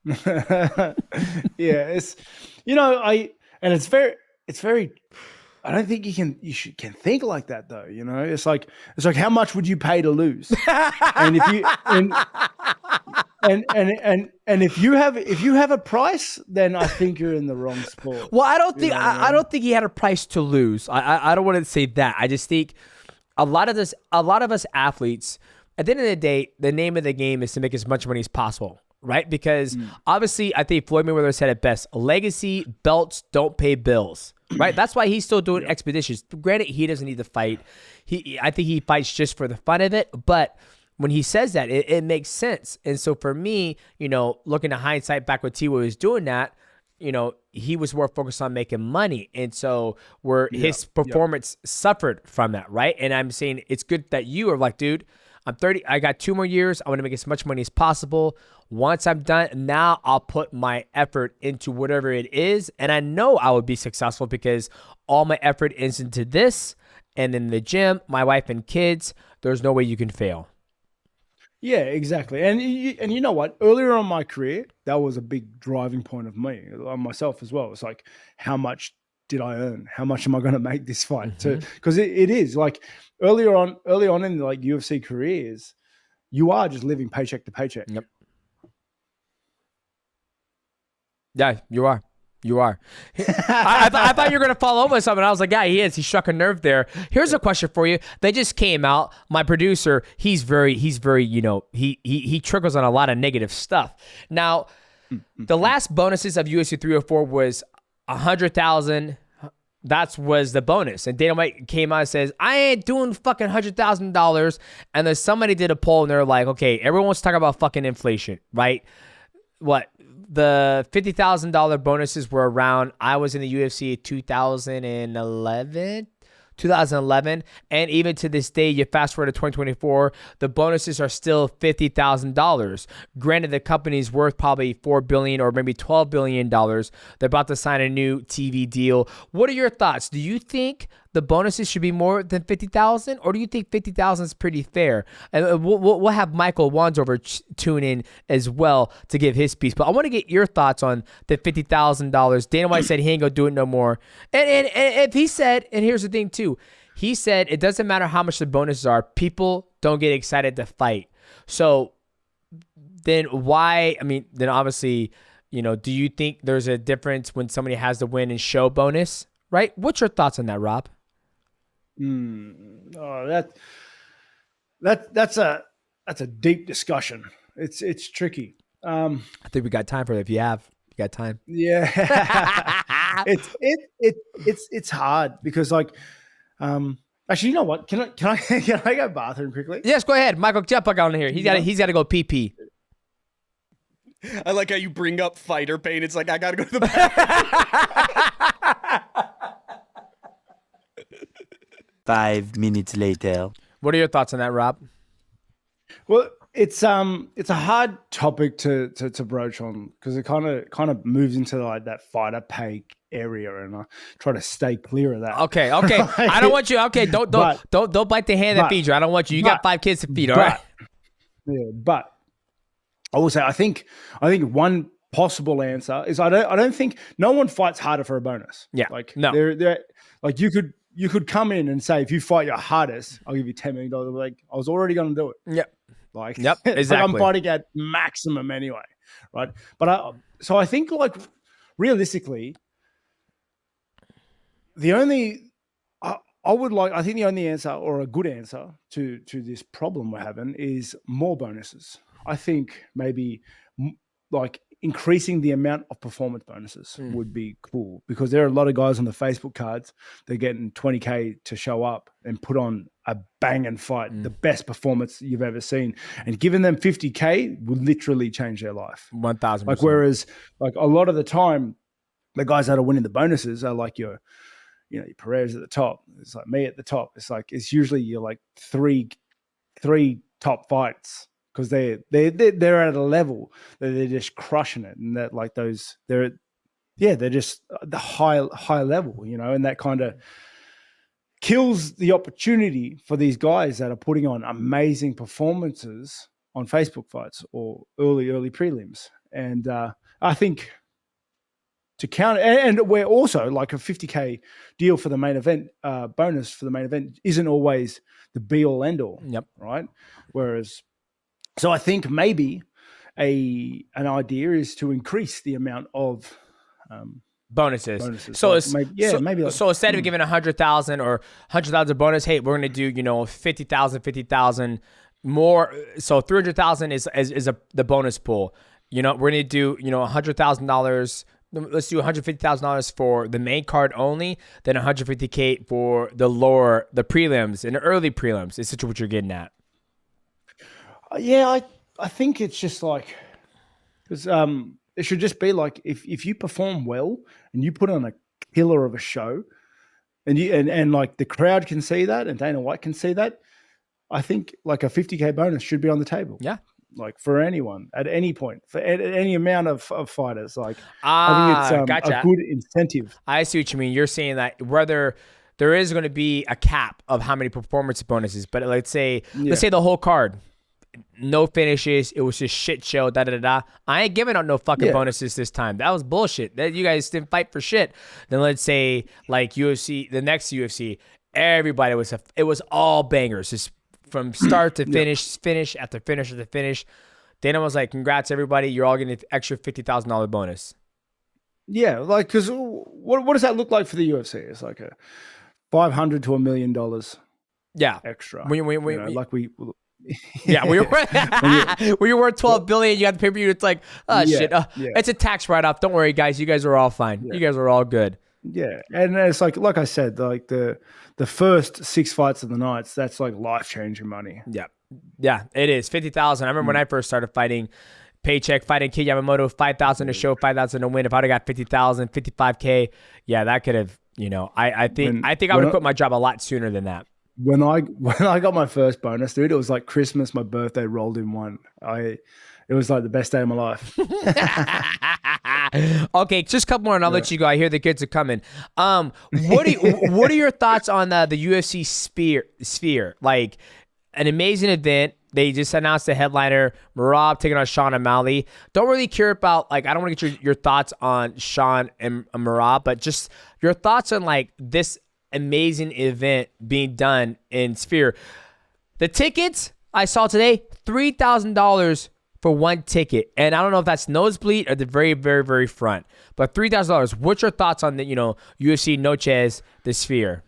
Yeah, it's it's very. I don't think you can think like that though. It's like how much would you pay to lose? And if you and if you have a price, then I think you're in the wrong sport. Well, I don't think I don't think he had a price to lose. I don't want to say that. I just think a lot of us athletes, at the end of the day, the name of the game is to make as much money as possible. Right? Because obviously, I think Floyd Mayweather said it best. Legacy belts don't pay bills. Right? That's why he's still doing expeditions. Granted, he doesn't need to fight. I think he fights just for the fun of it. But when he says that, it makes sense. And so for me, looking at hindsight back when T was doing that, he was more focused on making money. And so his performance suffered from that. Right? And I'm saying it's good that you are like, dude, I'm 30. I got 2 more years. I want to make as much money as possible. Once I'm done, now I'll put my effort into whatever it is. And I know I would be successful because all my effort is into this. And in the gym, my wife and kids, there's no way you can fail. Yeah, exactly. And you know what? Earlier on in my career, that was a big driving point of me, on myself as well. It's like, how much did I earn? How much am I going to make this fight? Because it is like early on in like UFC careers, you are just living paycheck to paycheck. Yep. Yeah, you are. You are. I thought you were going to follow up with something. I was like, yeah, he is. He struck a nerve there. Here's a question for you. They just came out. My producer, he's very, he triggers on a lot of negative stuff. Now, the last bonuses of UFC 304 was 100,000. That was the bonus. And Dana White came out and says, I ain't doing fucking $100,000. And then somebody did a poll and they're like, okay, everyone wants to talk about fucking inflation, right? What? The $50,000 bonuses were around, I was in the UFC 2011, and even to this day, you fast forward to 2024, the bonuses are still $50,000. Granted, the company's worth probably $4 billion or maybe $12 billion. They're about to sign a new TV deal. What are your thoughts? Do you think the bonuses should be more than $50,000, or do you think $50,000 is pretty fair? And we'll have Michael Wandover tune in as well to give his piece. But I want to get your thoughts on the $50,000. Dana White said he ain't gonna do it no more. And if he said, and here's the thing too, he said it doesn't matter how much the bonuses are, people don't get excited to fight. So then why? I mean, then obviously, do you think there's a difference when somebody has the win and show bonus? Right? What's your thoughts on that, Rob? That's a deep discussion. It's tricky. I think we got time for it. If you got time. Yeah. it's hard because actually, you know what? Can I go bathroom quickly? Yes, go ahead. Michael, jump back on here. He's got to go pee. I like how you bring up fighter pain. It's like, I got to go to the bathroom. 5 minutes later. What are your thoughts on that, Rob? Well, it's a hard topic to broach on because it kind of moves into like that fighter pay area, and I try to stay clear of that. Okay. I don't want you. Okay, don't bite the hand that feeds you. I don't want you. You got 5 kids to feed. All right. Yeah, but I will say I think one possible answer is I don't think no one fights harder for a bonus. Yeah. Like no. They're like you could come in and say, if you fight your hardest, I'll give you $10 million. Like, I was already going to do it. Yep. Like, yep, exactly. Like I'm fighting at maximum anyway, right? But so I think, like, realistically, the only answer, or a good answer to this problem we're having, is more bonuses. I think maybe like increasing the amount of performance bonuses would be cool, because there are a lot of guys on the Facebook cards, they're getting 20K to show up and put on a banging fight, the best performance you've ever seen. And giving them 50K would literally change their life. 1,000%. Like, whereas like a lot of the time the guys that are winning the bonuses are like your Perez at the top. It's like me at the top. It's usually you're like three top fights because they're at a level that they're just crushing it, and that like those they're just the high level, and that kind of kills the opportunity for these guys that are putting on amazing performances on Facebook fights or early prelims. And I think to counter, and we're also like a 50K deal for the main event, bonus for the main event isn't always the be all end all. Yep. Right. So I think maybe an idea is to increase the amount of bonuses. So maybe so instead of giving 100,000 or 100,000 bonus, hey, we're going to do 50,000 more. So 300,000 is the bonus pool. We're going to do $100,000. Let's do $150,000 for the main card only, then $150K for the prelims and the early prelims. Is what you're getting at? Yeah, I think it's just like because it should just be like if you perform well and you put on a killer of a show, and like the crowd can see that and Dana White can see that, I think like a 50K bonus should be on the table. Yeah. Like for anyone at any point, for any amount of fighters. Like I think it's gotcha. a good incentive. I see what you mean. You're saying that whether there is going to be a cap of how many performance bonuses, but let's say the whole card, no finishes, it was just shit show, I ain't giving out no fucking bonuses this time. That was bullshit. That you guys didn't fight for shit. Then let's say like UFC, the next UFC, everybody it was all bangers, just from start to finish after finish after finish. Dana was like, congrats everybody, you're all getting an extra $50,000 bonus. Yeah, like because what does that look like for the UFC? It's like a $500 to $1 million. Yeah, extra. When we when you're worth 12 billion, you got the pay-per-view. It's like, shit. It's a tax write-off. Don't worry, guys. You guys are all fine. You guys are all good. Yeah, and it's like I said, like the first 6 fights of the nights, that's like life-changing money. Yeah, it is 50,000. I remember when I first started fighting, paycheck fighting Kid Yamamoto, 5,000 to show, 5,000 to win. If I'd have got 50,000, 55K, that could have. I think I would have quit my job a lot sooner than that. When I got my first bonus, dude, it was like Christmas, my birthday rolled in one. It was like the best day of my life. Okay, just a couple more and I'll let you go. I hear the kids are coming. What are your thoughts on the UFC Sphere? Like an amazing event. They just announced the headliner, Merab taking on Sean O'Malley. Don't really care about, like, I don't want to get your thoughts on Sean and Merab, but just your thoughts on like this amazing event being done in Sphere. The tickets I saw today, $3,000 for one ticket, and I don't know if that's nosebleed or the very, very, very front, but $3,000. What's your thoughts on the UFC Noches, the Sphere?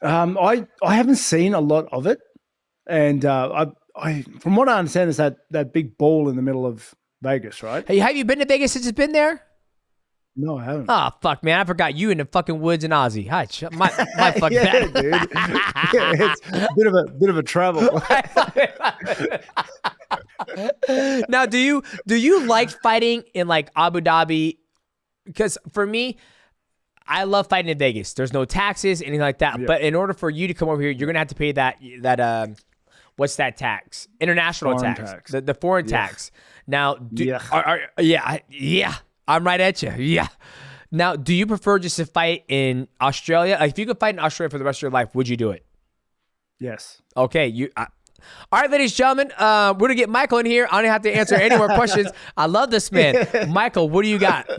I haven't seen a lot of it, and I from what I understand is that big ball in the middle of Vegas, right? Hey, have you been to Vegas since it's been there? No, I haven't. Oh, fuck, man. I forgot you in the fucking woods in Aussie. Hi, my fucking bad. Dude. It's a bit of a travel. Now, do you like fighting in like Abu Dhabi? Because for me, I love fighting in Vegas. There's no taxes, anything like that. Yeah. But in order for you to come over here, you're gonna have to pay that what's that tax? International foreign tax. The foreign tax. Now, I'm right at you. Yeah. Now, do you prefer just to fight in Australia? Like, if you could fight in Australia for the rest of your life, would you do it? Yes. Okay. All right, ladies and gentlemen, we're going to get Michael in here. I don't have to answer any more questions. I love this man. Michael, what do you got?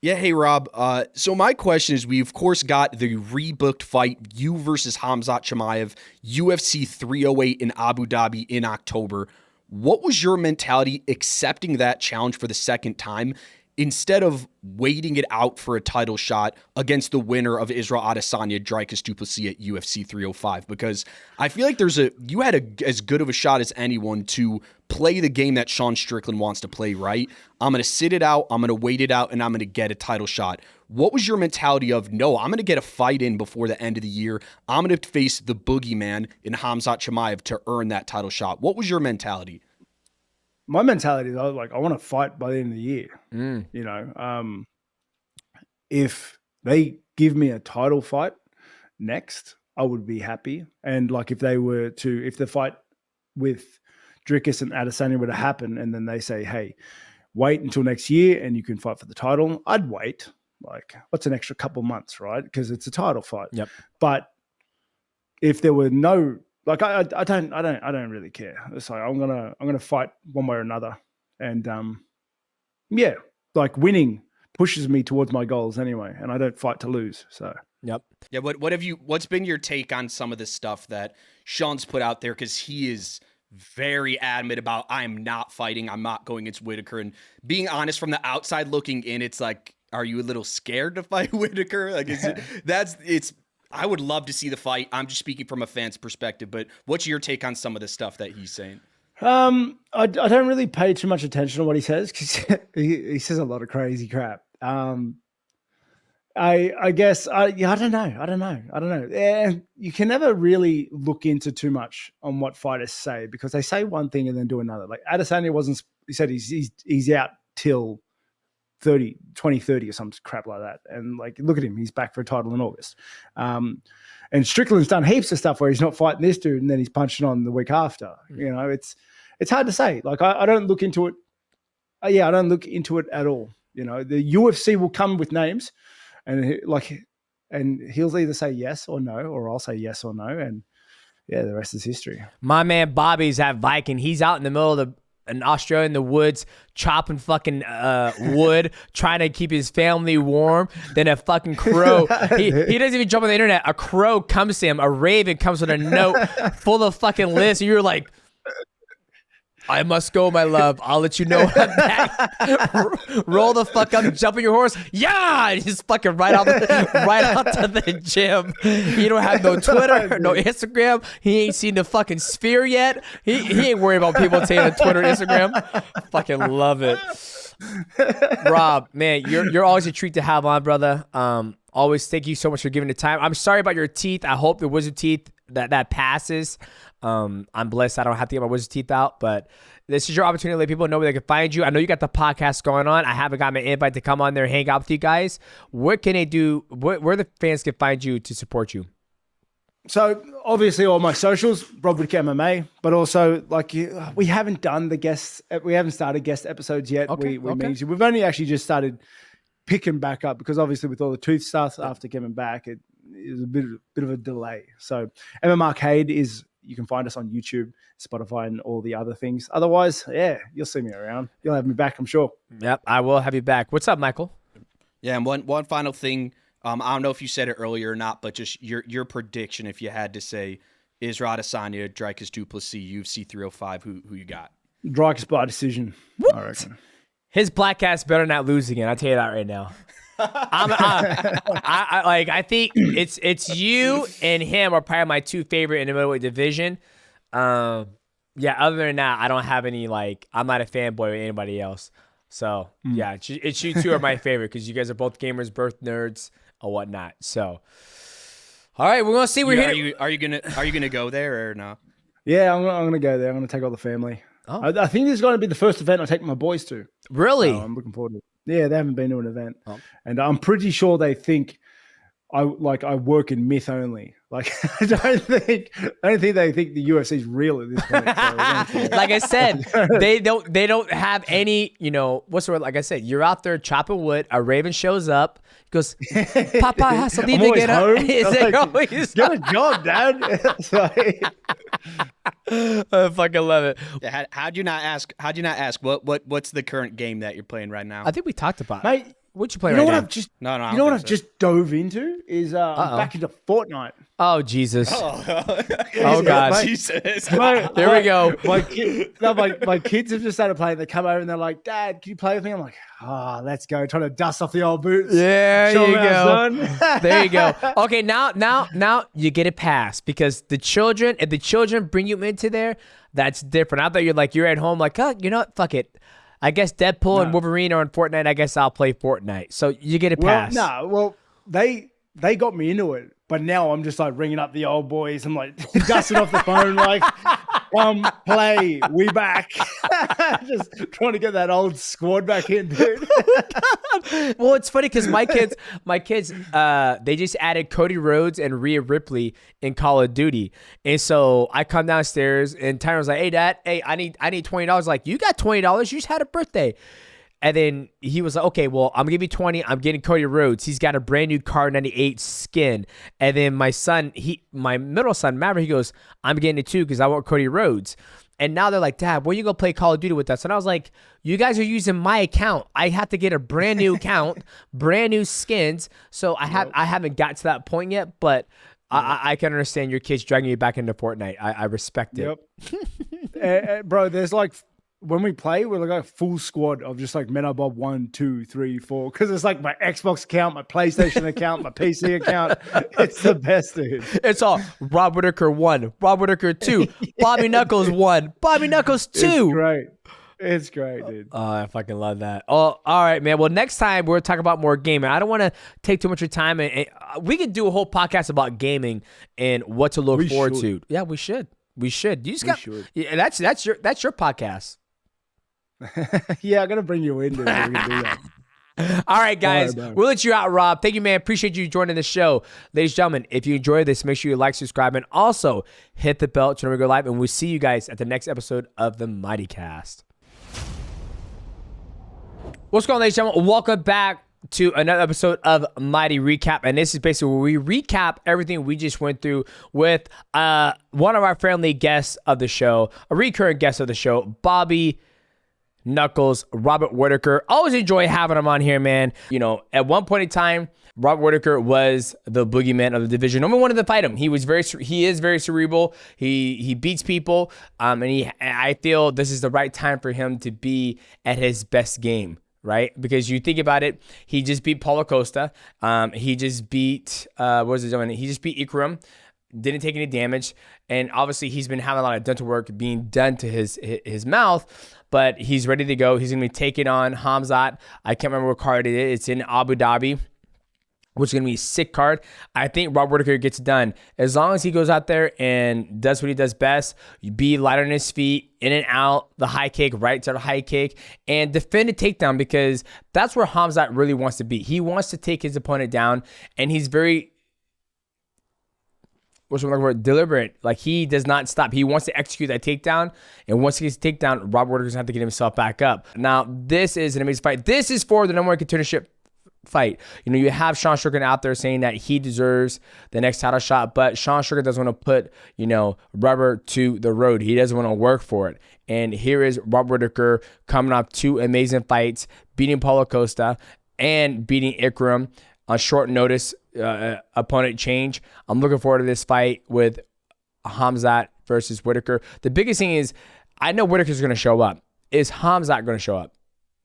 Yeah, hey, Rob. So my question is, we, of course, got the rebooked fight, you versus KHAMZAT CHIMAEV, UFC 308 in Abu Dhabi in October. What was your mentality accepting that challenge for the second time instead of waiting it out for a title shot against the winner of Israel Adesanya, Dricuss du Plessis at UFC 305? Because I feel like you had as good of a shot as anyone to play the game that Sean Strickland wants to play, right? I'm going to sit it out, I'm going to wait it out, and I'm going to get a title shot. What was your mentality of, no, I'm going to get a fight in before the end of the year. I'm going to face the boogeyman in KHAMZAT CHIMAEV to earn that title shot. What was your mentality? my mentality is I want to fight by the end of the year. You know, if they give me a title fight next, I would be happy. And like if the fight with Dricuss and Adesanya were to happen, and then they say, hey, wait until next year and you can fight for the title, I'd wait. Like, what's an extra couple months, right? Because it's a title fight. Yep. But if there were no, like, I don't really care. It's like I'm gonna fight one way or another, and yeah, like winning pushes me towards my goals anyway, and I don't fight to lose. So yep. Yeah. What's been your take on some of the stuff that Sean's put out there? Because he is very adamant about, I'm not fighting, I'm not going against Whittaker. And being honest, from the outside looking in, it's like, are you a little scared to fight Whittaker? Like, I would love to see the fight. I'm just speaking from a fan's perspective, but what's your take on some of the stuff that he's saying? I don't really pay too much attention to what he says, because he says a lot of crazy crap. I guess I don't know. And you can never really look into too much on what fighters say, because they say one thing and then do another. Like Adesanya he said he's out till 2030 or some crap like that. And like, look at him, he's back for a title in August. And Strickland's done heaps of stuff where he's not fighting this dude and then he's punching on the week after. You know, it's hard to say. Like, I don't look into it. I don't look into it at all. You know, the UFC will come with names, and he'll either say yes or no, or I'll say yes or no, and yeah, the rest is history. My man Bobby's at Viking. He's out in the middle of in Australia in the woods, chopping fucking wood, trying to keep his family warm. Then a fucking crow. He doesn't even jump on the internet. A crow comes to him. A raven comes with a note full of fucking lists. And you're like, I must go, my love. I'll let you know when I'm back. Roll the fuck up, jump on your horse. Yeah! And just fucking right out to the gym. He don't have no Twitter, no Instagram. He ain't seen the fucking sphere yet. He ain't worried about people taking on Twitter and Instagram. Fucking love it. Rob, man, you're always a treat to have on, brother. Always thank you so much for giving the time. I'm sorry about your teeth. I hope the wisdom teeth that passes. I'm blessed I don't have to get my wisdom teeth out, but this is your opportunity to let people know where they can find you. I know you got the podcast going on. I haven't got my invite to come on there and hang out with you guys. What can they do? Where the fans can find you to support you? So obviously all my socials, Rob Whittaker MMA, but also like we haven't done the guests. We haven't started guest episodes yet. Okay, We've only actually just started picking back up, because obviously with all the tooth stuff after coming back, it is a bit of a delay. So MMArcade is, you can find us on YouTube, Spotify, and all the other things. Otherwise, yeah, you'll see me around. You'll have me back, I'm sure. Yep, I will have you back. What's up, Michael? Yeah, and one final thing. I don't know if you said it earlier or not, but just your prediction, if you had to say, Israel Adesanya, Dricuss du Plessis, UFC 305, who you got? Dricuss by decision, what? I reckon. His black ass better not lose again. I'll tell you that right now. I think it's you and him are probably my two favorite in the middleweight division. Yeah, other than that, I don't have any, like, I'm not a fanboy of anybody else. So yeah, it's you two are my favorite, because you guys are both gamers, birth nerds, or whatnot. So all right, we're gonna see. Are you gonna go there or no? Yeah, I'm gonna go there. I'm gonna take all the family. Oh. I think this is going to be the first event I take my boys to. Really? So I'm looking forward to it. Yeah, they haven't been to an event. Oh. And I'm pretty sure they think I work in myth only. Like, I don't think they think the UFC is real at this point. So like I said, they don't have any, what's the word? Like I said, you're out there chopping wood. A raven shows up. He goes, Papa has to leave again. Get a job, Dad. I fucking love it. Yeah, how'd you not ask? What's the current game that you're playing right now? I think we talked about it. Mate, what you playing right now? No. You know what I've just dove into is back into Fortnite. Oh Jesus! Oh God! Mate, Jesus! There we go. My kids have just started playing. They come over and they're like, "Dad, can you play with me?" I'm like, let's go. Trying to dust off the old boots. Yeah, there you go. There you go. Okay, now you get it passed, because if the children bring you into there, that's different. I thought you're at home like, you know what? Fuck it. I guess Deadpool and Wolverine are on Fortnite. I guess I'll play Fortnite. So you get it passed. They got me into it, but now I'm just like ringing up the old boys. I'm like dusting off the phone. Like, Play, we back. Just trying to get that old squad back in, dude. Well, it's funny because my kids, they just added Cody Rhodes and Rhea Ripley in Call of Duty, and so I come downstairs and Tyron's like, "Hey, Dad, hey, I need $20." Like, you got $20? You just had a birthday. And then he was like, okay, well, I'm going to give you 20. I'm getting Cody Rhodes. He's got a brand new Car 98 skin. And then my middle son, Maverick, he goes, I'm getting it too because I want Cody Rhodes. And now they're like, Dad, when are you going to play Call of Duty with us? And I was like, you guys are using my account. I have to get a brand new account, brand new skins. So I haven't got to that point yet, but I can understand your kids dragging you back into Fortnite. I respect it. Yep. Bro, there's like, when we play, we're like a full squad of just like Meta Bob 1, 2, 3, 4. Because it's like my Xbox account, my PlayStation account, my PC account. It's the best, dude. It's all Rob Whittaker 1, Rob Whittaker 2, Bobby Knuckles 1, Bobby Knuckles 2. It's great. It's great, dude. Oh, I fucking love that. Oh, all right, man. Well, next time we're talking about more gaming. I don't want to take too much of your time, and we could do a whole podcast about gaming and what to look forward to. Yeah, we should. We should. You just Yeah, that's your podcast. Yeah, I'm gonna bring you in. Dude, so we can do that. All right, guys. We'll let you out, Rob. Thank you, man. Appreciate you joining the show. Ladies and gentlemen, if you enjoyed this, make sure you like, subscribe, and also hit the bell to never go live. And we'll see you guys at the next episode of the MightyCast. What's going on, ladies and gentlemen? Welcome back to another episode of Mighty Recap. And this is basically where we recap everything we just went through with one of our friendly guests of the show, a recurring guest of the show, Bobby Knuckles, Robert Whittaker. Always enjoy having him on here, man. You know, at one point in time, Robert Whittaker was the boogeyman of the division. No one wanted to fight him. He is very cerebral. He beats people. And I feel this is the right time for him to be at his best game, right? Because you think about it, he just beat Paulo Costa. He just beat, what was he doing? He just beat Ikram. Didn't take any damage. And obviously he's been having a lot of dental work being done to his mouth, but he's ready to go. He's going to be taking on KHAMZAT. I can't remember what card it is. It's in Abu Dhabi, which is going to be a sick card. I think Rob Whittaker gets it done. As long as he goes out there and does what he does best, be light on his feet, in and out, the high kick, right to the high kick, and defend a takedown, because that's where KHAMZAT really wants to be. He wants to take his opponent down, and he's very deliberate. Like, he does not stop. He wants to execute that takedown, and once he gets the takedown, Robert Whittaker's going to have to get himself back up. Now, this is an amazing fight. This is for the number one contendership fight. You know, you have Sean Strickland out there saying that he deserves the next title shot, but Sean Strickland doesn't want to put, you know, Robert to the road. He doesn't want to work for it. And here is Robert Whittaker coming off two amazing fights, beating Paulo Costa and beating Ikram on short notice. Opponent change. I'm looking forward to this fight with KHAMZAT versus Whittaker. The biggest thing is, I know Whittaker's going to show up. Is KHAMZAT going to show up?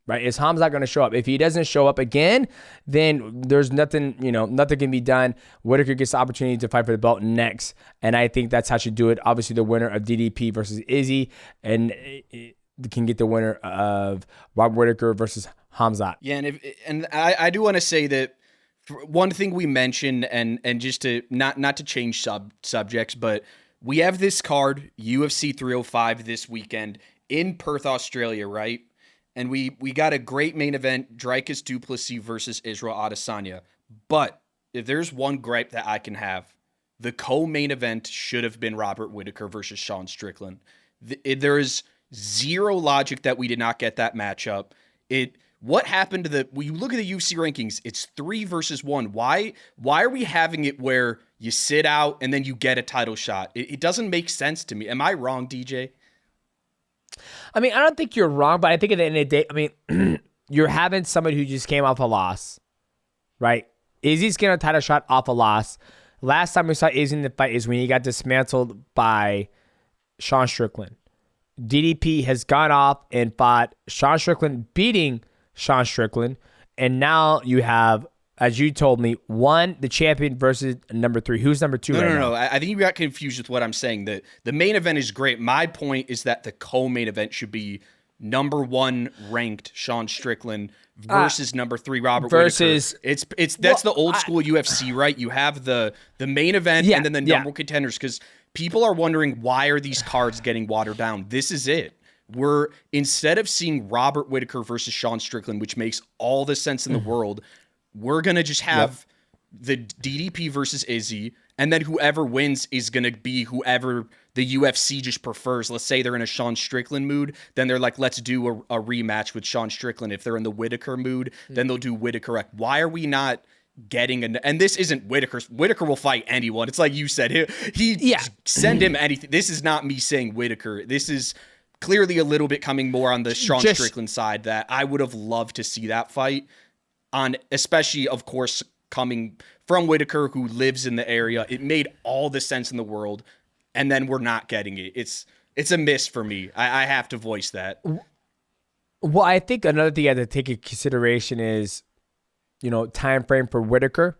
Right? Is KHAMZAT going to show up? If he doesn't show up again, then there's nothing, nothing can be done. Whittaker gets the opportunity to fight for the belt next, and I think that's how you do it. Obviously, the winner of DDP versus Izzy, and can get the winner of Robert Whittaker versus KHAMZAT. Yeah, and I do want to say that one thing we mentioned, and just to not to change subjects, but we have this card, UFC 305 this weekend in Perth, Australia, right? And we got a great main event, Dricuss du Plessis versus Israel Adesanya. But if there's one gripe that I can have, the co-main event should have been Robert Whittaker versus Sean Strickland. There is zero logic that we did not get that matchup. What happened to when you look at the UFC rankings, it's 3 versus 1. Why are we having it where you sit out and then you get a title shot? It doesn't make sense to me. Am I wrong, DJ? I mean, I don't think you're wrong, but I think at the end of the day, I mean, you're having somebody who just came off a loss, right? Izzy's getting a title shot off a loss. Last time we saw Izzy in the fight is when he got dismantled by Sean Strickland. DDP has gone off and fought Sean Strickland, beating Sean Strickland, and now you have, as you told me, the champion versus number 3. Who's number 2 right now? No. I think you got confused with what I'm saying. The main event is great. My point is that the co-main event should be number 1 ranked Sean Strickland versus number 3 Robert versus Whittaker. That's the old school UFC, right? You have the main event and then the number 1 contenders, because people are wondering, why are these cards getting watered down? This is it. We're, instead of seeing Robert Whittaker versus Sean Strickland, which makes all the sense in the world, we're going to just have the DDP versus Izzy, and then whoever wins is going to be whoever the UFC just prefers. Let's say they're in a Sean Strickland mood, then they're like, let's do a rematch with Sean Strickland. If they're in the Whittaker mood, then they'll do Whittaker. Why are we not getting and this isn't Whittaker's. Whittaker will fight anyone. It's like you said, he send him anything. This is not me saying Whittaker. This is clearly a little bit coming more on the Sean Strickland side, that I would have loved to see that fight on, especially of course coming from Whittaker, who lives in the area. It made all the sense in the world, and then we're not getting it. It's a miss for me. I have to voice that. Well, I think another thing you have to take into consideration is, time frame for Whittaker.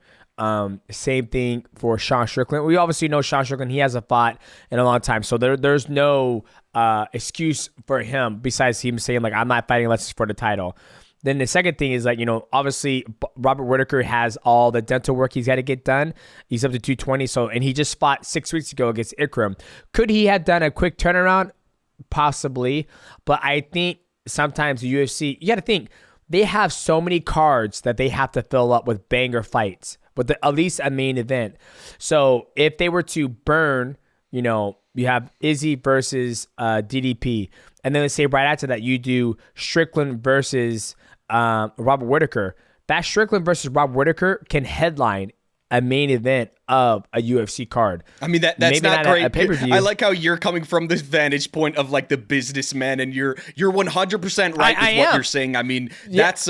Same thing for Sean Strickland. We obviously know Sean Strickland, he hasn't fought in a long time, so there's no excuse for him besides him saying like, I'm not fighting unless it's for the title. Then the second thing is like, obviously Robert Whittaker has all the dental work he's got to get done. He's up to 220. And he just fought 6 weeks ago against Ikram. Could he have done a quick turnaround? Possibly. But I think sometimes the UFC, you got to think, they have so many cards that they have to fill up with banger fights, with at least a main event. So if they were to burn, you have Izzy versus DDP. And then let's say right after that, you do Strickland versus Robert Whittaker. That Strickland versus Robert Whittaker can headline a main event of a UFC card. I mean, that's maybe not great. A pay-per-view. I like how you're coming from this vantage point of like the businessman, and you're 100% right with what you're saying. I mean, that's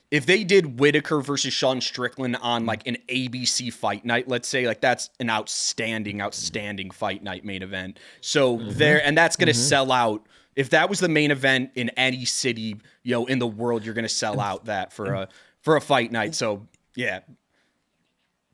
if they did Whittaker versus Sean Strickland on like an ABC fight night, let's say, like that's an outstanding fight night main event. So and that's going to sell out. If that was the main event in any city, in the world, you're going to sell out that for a fight night. So yeah.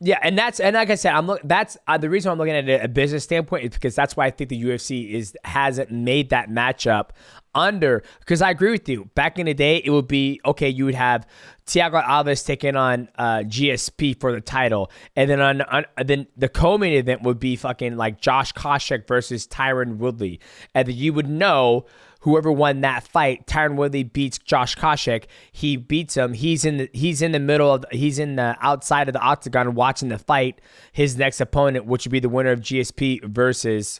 Yeah, and like I said, that's the reason I'm looking at it a business standpoint is because that's why I think the UFC hasn't made that matchup because I agree with you. Back in the day, it would be okay. You would have Thiago Alves taking on GSP for the title, and then then the co-main event would be fucking like Josh Koscheck versus Tyron Woodley, and then you would know whoever won that fight. Tyron Woodley beats Josh Koscheck. He beats him. He's in the outside of the octagon watching the fight. His next opponent, which would be the winner of GSP versus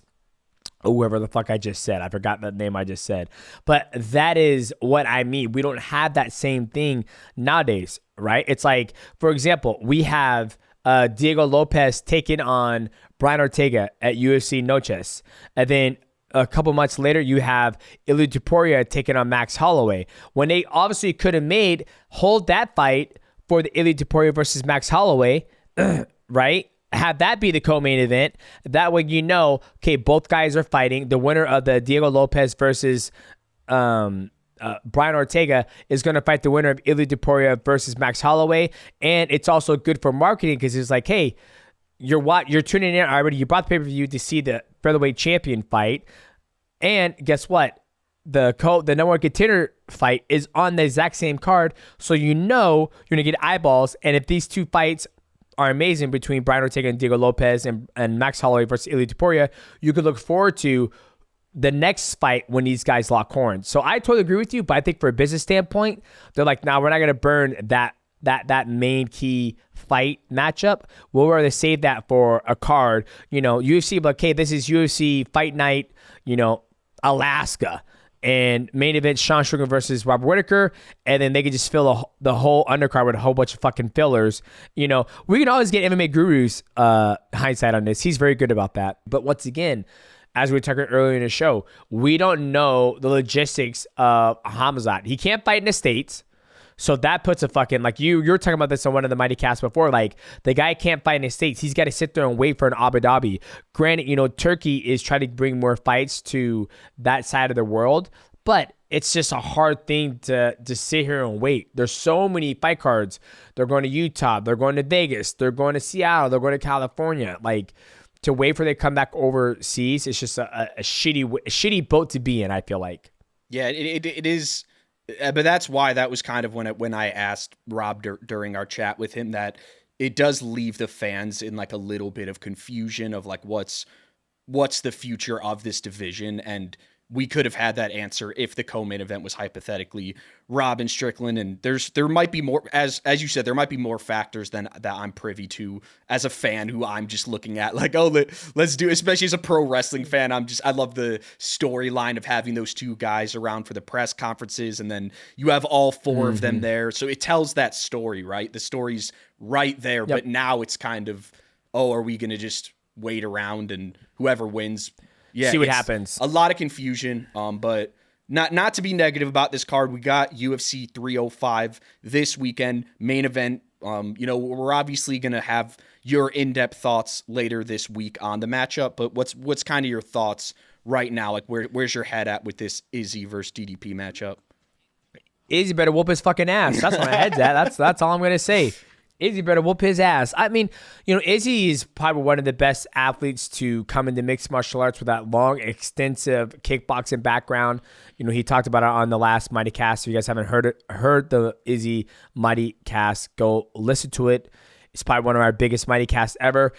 whoever the fuck I just said. I forgot the name I just said. But that is what I mean. We don't have that same thing nowadays, right? It's like, for example, we have Diego Lopez taking on Brian Ortega at UFC Noches. And then a couple months later, you have Ilia Topuria taking on Max Holloway. When they obviously could have hold that fight for the Ilia Topuria versus Max Holloway, right? Have that be the co-main event. That way okay, both guys are fighting. The winner of the Diego Lopez versus Brian Ortega is going to fight the winner of Ilia Topuria versus Max Holloway. And it's also good for marketing because it's like, hey, you're tuning in already. You bought the pay-per-view to see the featherweight champion fight. And guess what? The number one contender fight is on the exact same card. So you're going to get eyeballs. And if these two fights are amazing between Brian Ortega and Diego Lopez and Max Holloway versus Ilia Topuria, you could look forward to the next fight when these guys lock horns. So I totally agree with you, but I think for a business standpoint, they're like, nah, we're not going to burn that main key fight matchup. We'll rather save that for a card. UFC, but okay, this is UFC Fight Night, Alaska. And main event, Sean Strickland versus Robert Whittaker. And then they can just fill the whole undercard with a whole bunch of fucking fillers. We can always get MMA Guru's hindsight on this. He's very good about that. But once again, as we were talking earlier in the show, we don't know the logistics of KHAMZAT. He can't fight in the States. So that puts a fucking, like you're talking about this on one of the MightyCasts before, like the guy can't fight in the States. He's got to sit there and wait for an Abu Dhabi. Granted, Turkey is trying to bring more fights to that side of the world, but it's just a hard thing to sit here and wait. There's so many fight cards. They're going to Utah. They're going to Vegas. They're going to Seattle. They're going to California. Like, to wait for they to come back overseas, it's just a shitty boat to be in, I feel like. Yeah, it is, but that's why that was kind of when I asked Rob during our chat with him that it does leave the fans in like a little bit of confusion of like what's the future of this division. And we could have had that answer if the co-main event was hypothetically Rob and Strickland. And there might be more, as you said, there might be more factors than that I'm privy to as a fan who I'm just looking at like, oh, let's do, especially as a pro wrestling fan. I love the storyline of having those two guys around for the press conferences. And then you have all four of them there. So it tells that story, right? The story's right there, Yep. but now it's kind of, oh, are we going to just wait around and whoever wins, See what happens. A lot of confusion, but not to be negative about this card. We got UFC 305 this weekend, main event. We're obviously going to have your in-depth thoughts later this week on the matchup, but what's kind of your thoughts right now? Like where's your head at with this Izzy versus DDP matchup? Izzy better whoop his fucking ass. That's where my head's at. That's all I'm going to say. Izzy better whoop his ass. I mean, Izzy is probably one of the best athletes to come into mixed martial arts with that long, extensive kickboxing background. He talked about it on the last MightyCast. If you guys haven't heard the Izzy MightyCast, go listen to it. It's probably one of our biggest MightyCasts ever.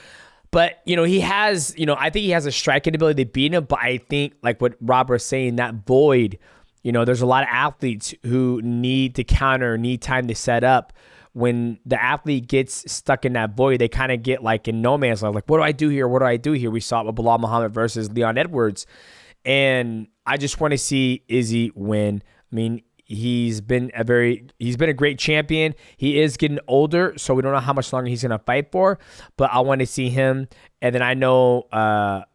But, he has, I think he has a striking ability to beat him. But I think, like what Robert was saying, that void, there's a lot of athletes who need to counter, need time to set up. When the athlete gets stuck in that void, they kind of get like in no man's land. Like, what do I do here? What do I do here? We saw it with Bilal Muhammad versus Leon Edwards. And I just want to see Izzy win. I mean, he's been a great champion. He is getting older, so we don't know how much longer he's going to fight for. But I want to see him. And then I know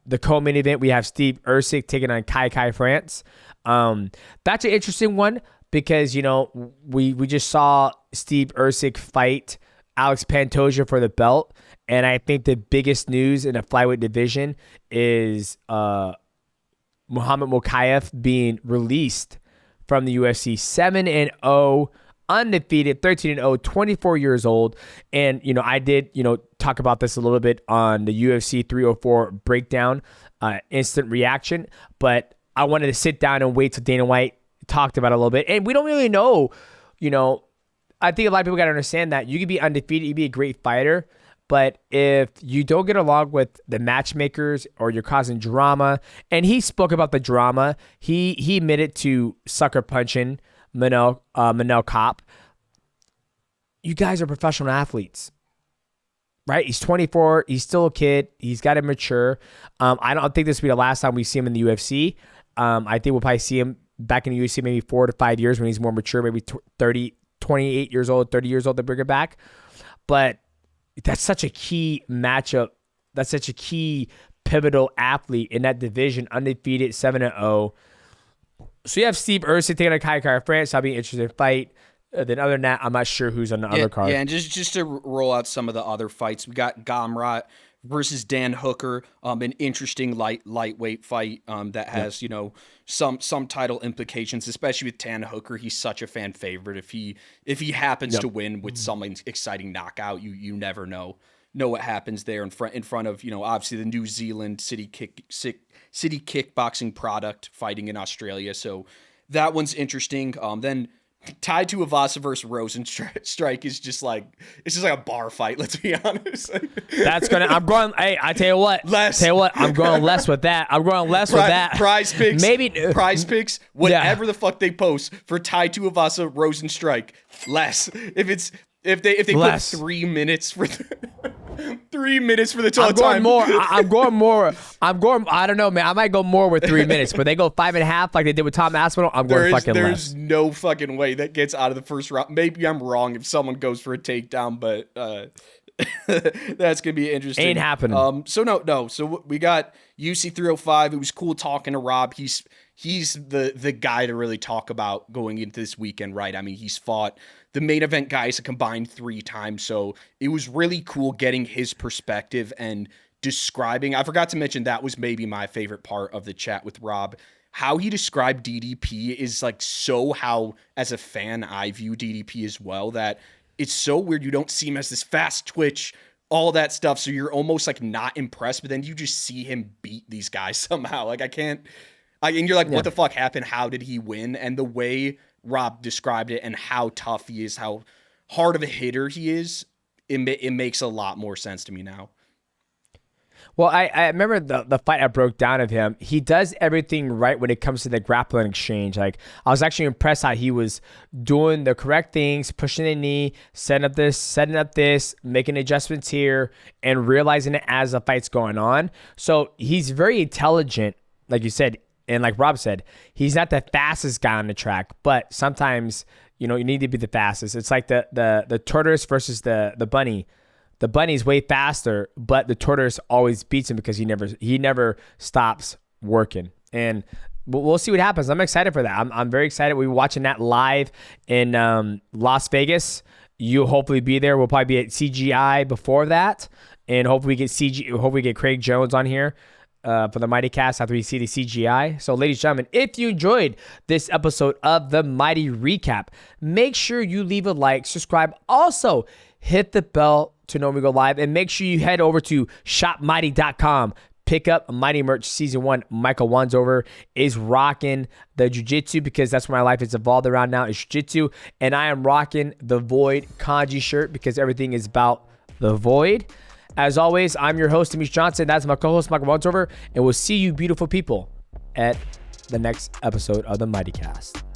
the co-main event, we have Steve Erceg taking on Kai France. That's an interesting one. Because, we just saw Steve Erceg fight Alex Pantoja for the belt. And I think the biggest news in the flyweight division is Muhammad Mokaev being released from the UFC. 7-0, undefeated, 13-0, 24 years old. And, I did, talk about this a little bit on the UFC 304 breakdown, instant reaction. But I wanted to sit down and wait till Dana White talked about it a little bit. And we don't really know, I think a lot of people got to understand that you could be undefeated, you be a great fighter, but if you don't get along with the matchmakers or you're causing drama, and he spoke about the drama, he admitted to sucker punching Manel Kopp. You guys are professional athletes, right? He's 24, he's still a kid, he's got to mature. I don't think this will be the last time we see him in the UFC. I think we'll probably see him back in the UFC maybe 4 to 5 years when he's more mature, maybe 28 years old, 30 years old to bring it back. But that's such a key matchup. That's such a key pivotal athlete in that division, undefeated, 7-0. So you have Steve Erceg taking on Kai France. That'll be an interesting fight. Then other than that, I'm not sure who's on the other card. Yeah, and just to roll out some of the other fights, we got Gamrot versus Dan Hooker, an interesting lightweight fight that has some title implications, especially with Dan Hooker. He's such a fan favorite. If he happens to win with some exciting knockout, you never know what happens there in front of obviously the New Zealand city kickboxing product fighting in Australia. So that one's interesting. Then Tai Tuivasa versus Rosenstrike is just like a bar fight. Let's be honest. I'm going. Hey, I tell you what. I'm going less with that. PrizePicks. Maybe PrizePicks. Whatever the fuck they post for Tai Tuivasa Rosenstrike. Less. If they put 3 minutes for 3 minutes for the total time. I'm going more. I don't know, man. I might go more with 3 minutes, but they go 5.5 like they did with Tom Aspinall. I'm going fucking less. There's no fucking way that gets out of the first round. Maybe I'm wrong if someone goes for a takedown, but that's gonna be interesting. Ain't happening. So we got UC 305. It was cool talking to Rob. He's the guy to really talk about going into this weekend, right? I mean, he's fought the main event guys a combined 3 times. So it was really cool getting his perspective and describing. I forgot to mention that was maybe my favorite part of the chat with Rob. How he described DDP is like so how, as a fan, I view DDP as well, that it's so weird. You don't see him as this fast twitch, all that stuff. So you're almost like not impressed, but then you just see him beat these guys somehow. Like And you're like, what the fuck happened? How did he win? And the way Rob described it and how tough he is, how hard of a hitter he is, it makes a lot more sense to me now. Well, I remember the fight I broke down of him. He does everything right when it comes to the grappling exchange. Like, I was actually impressed how he was doing the correct things, pushing the knee, setting up this, making adjustments here, and realizing it as the fight's going on. So he's very intelligent, like you said, and like Rob said, he's not the fastest guy on the track, but sometimes, you need to be the fastest. It's like the tortoise versus the bunny. The bunny's way faster, but the tortoise always beats him because he never stops working. And we'll see what happens. I'm excited for that. I'm very excited. We're watching that live in Las Vegas. You'll hopefully be there. We'll probably be at CGI before that, and hopefully we get Craig Jones on here for the MightyCast after we see the CGI. So, ladies and gentlemen, if you enjoyed this episode of the Mighty Recap, make sure you leave a like, subscribe. Also, hit the bell to know when we go live, and make sure you head over to shopmighty.com. Pick up Mighty merch season 1. Michael Wansover is rocking the jiu-jitsu because that's where my life has evolved around now, is jiu-jitsu. And I am rocking the Void kanji shirt because everything is about the Void. As always, I'm your host, Demetrious Johnson. That's my co-host, Michael Wansover. And we'll see you beautiful people at the next episode of the MightyCast.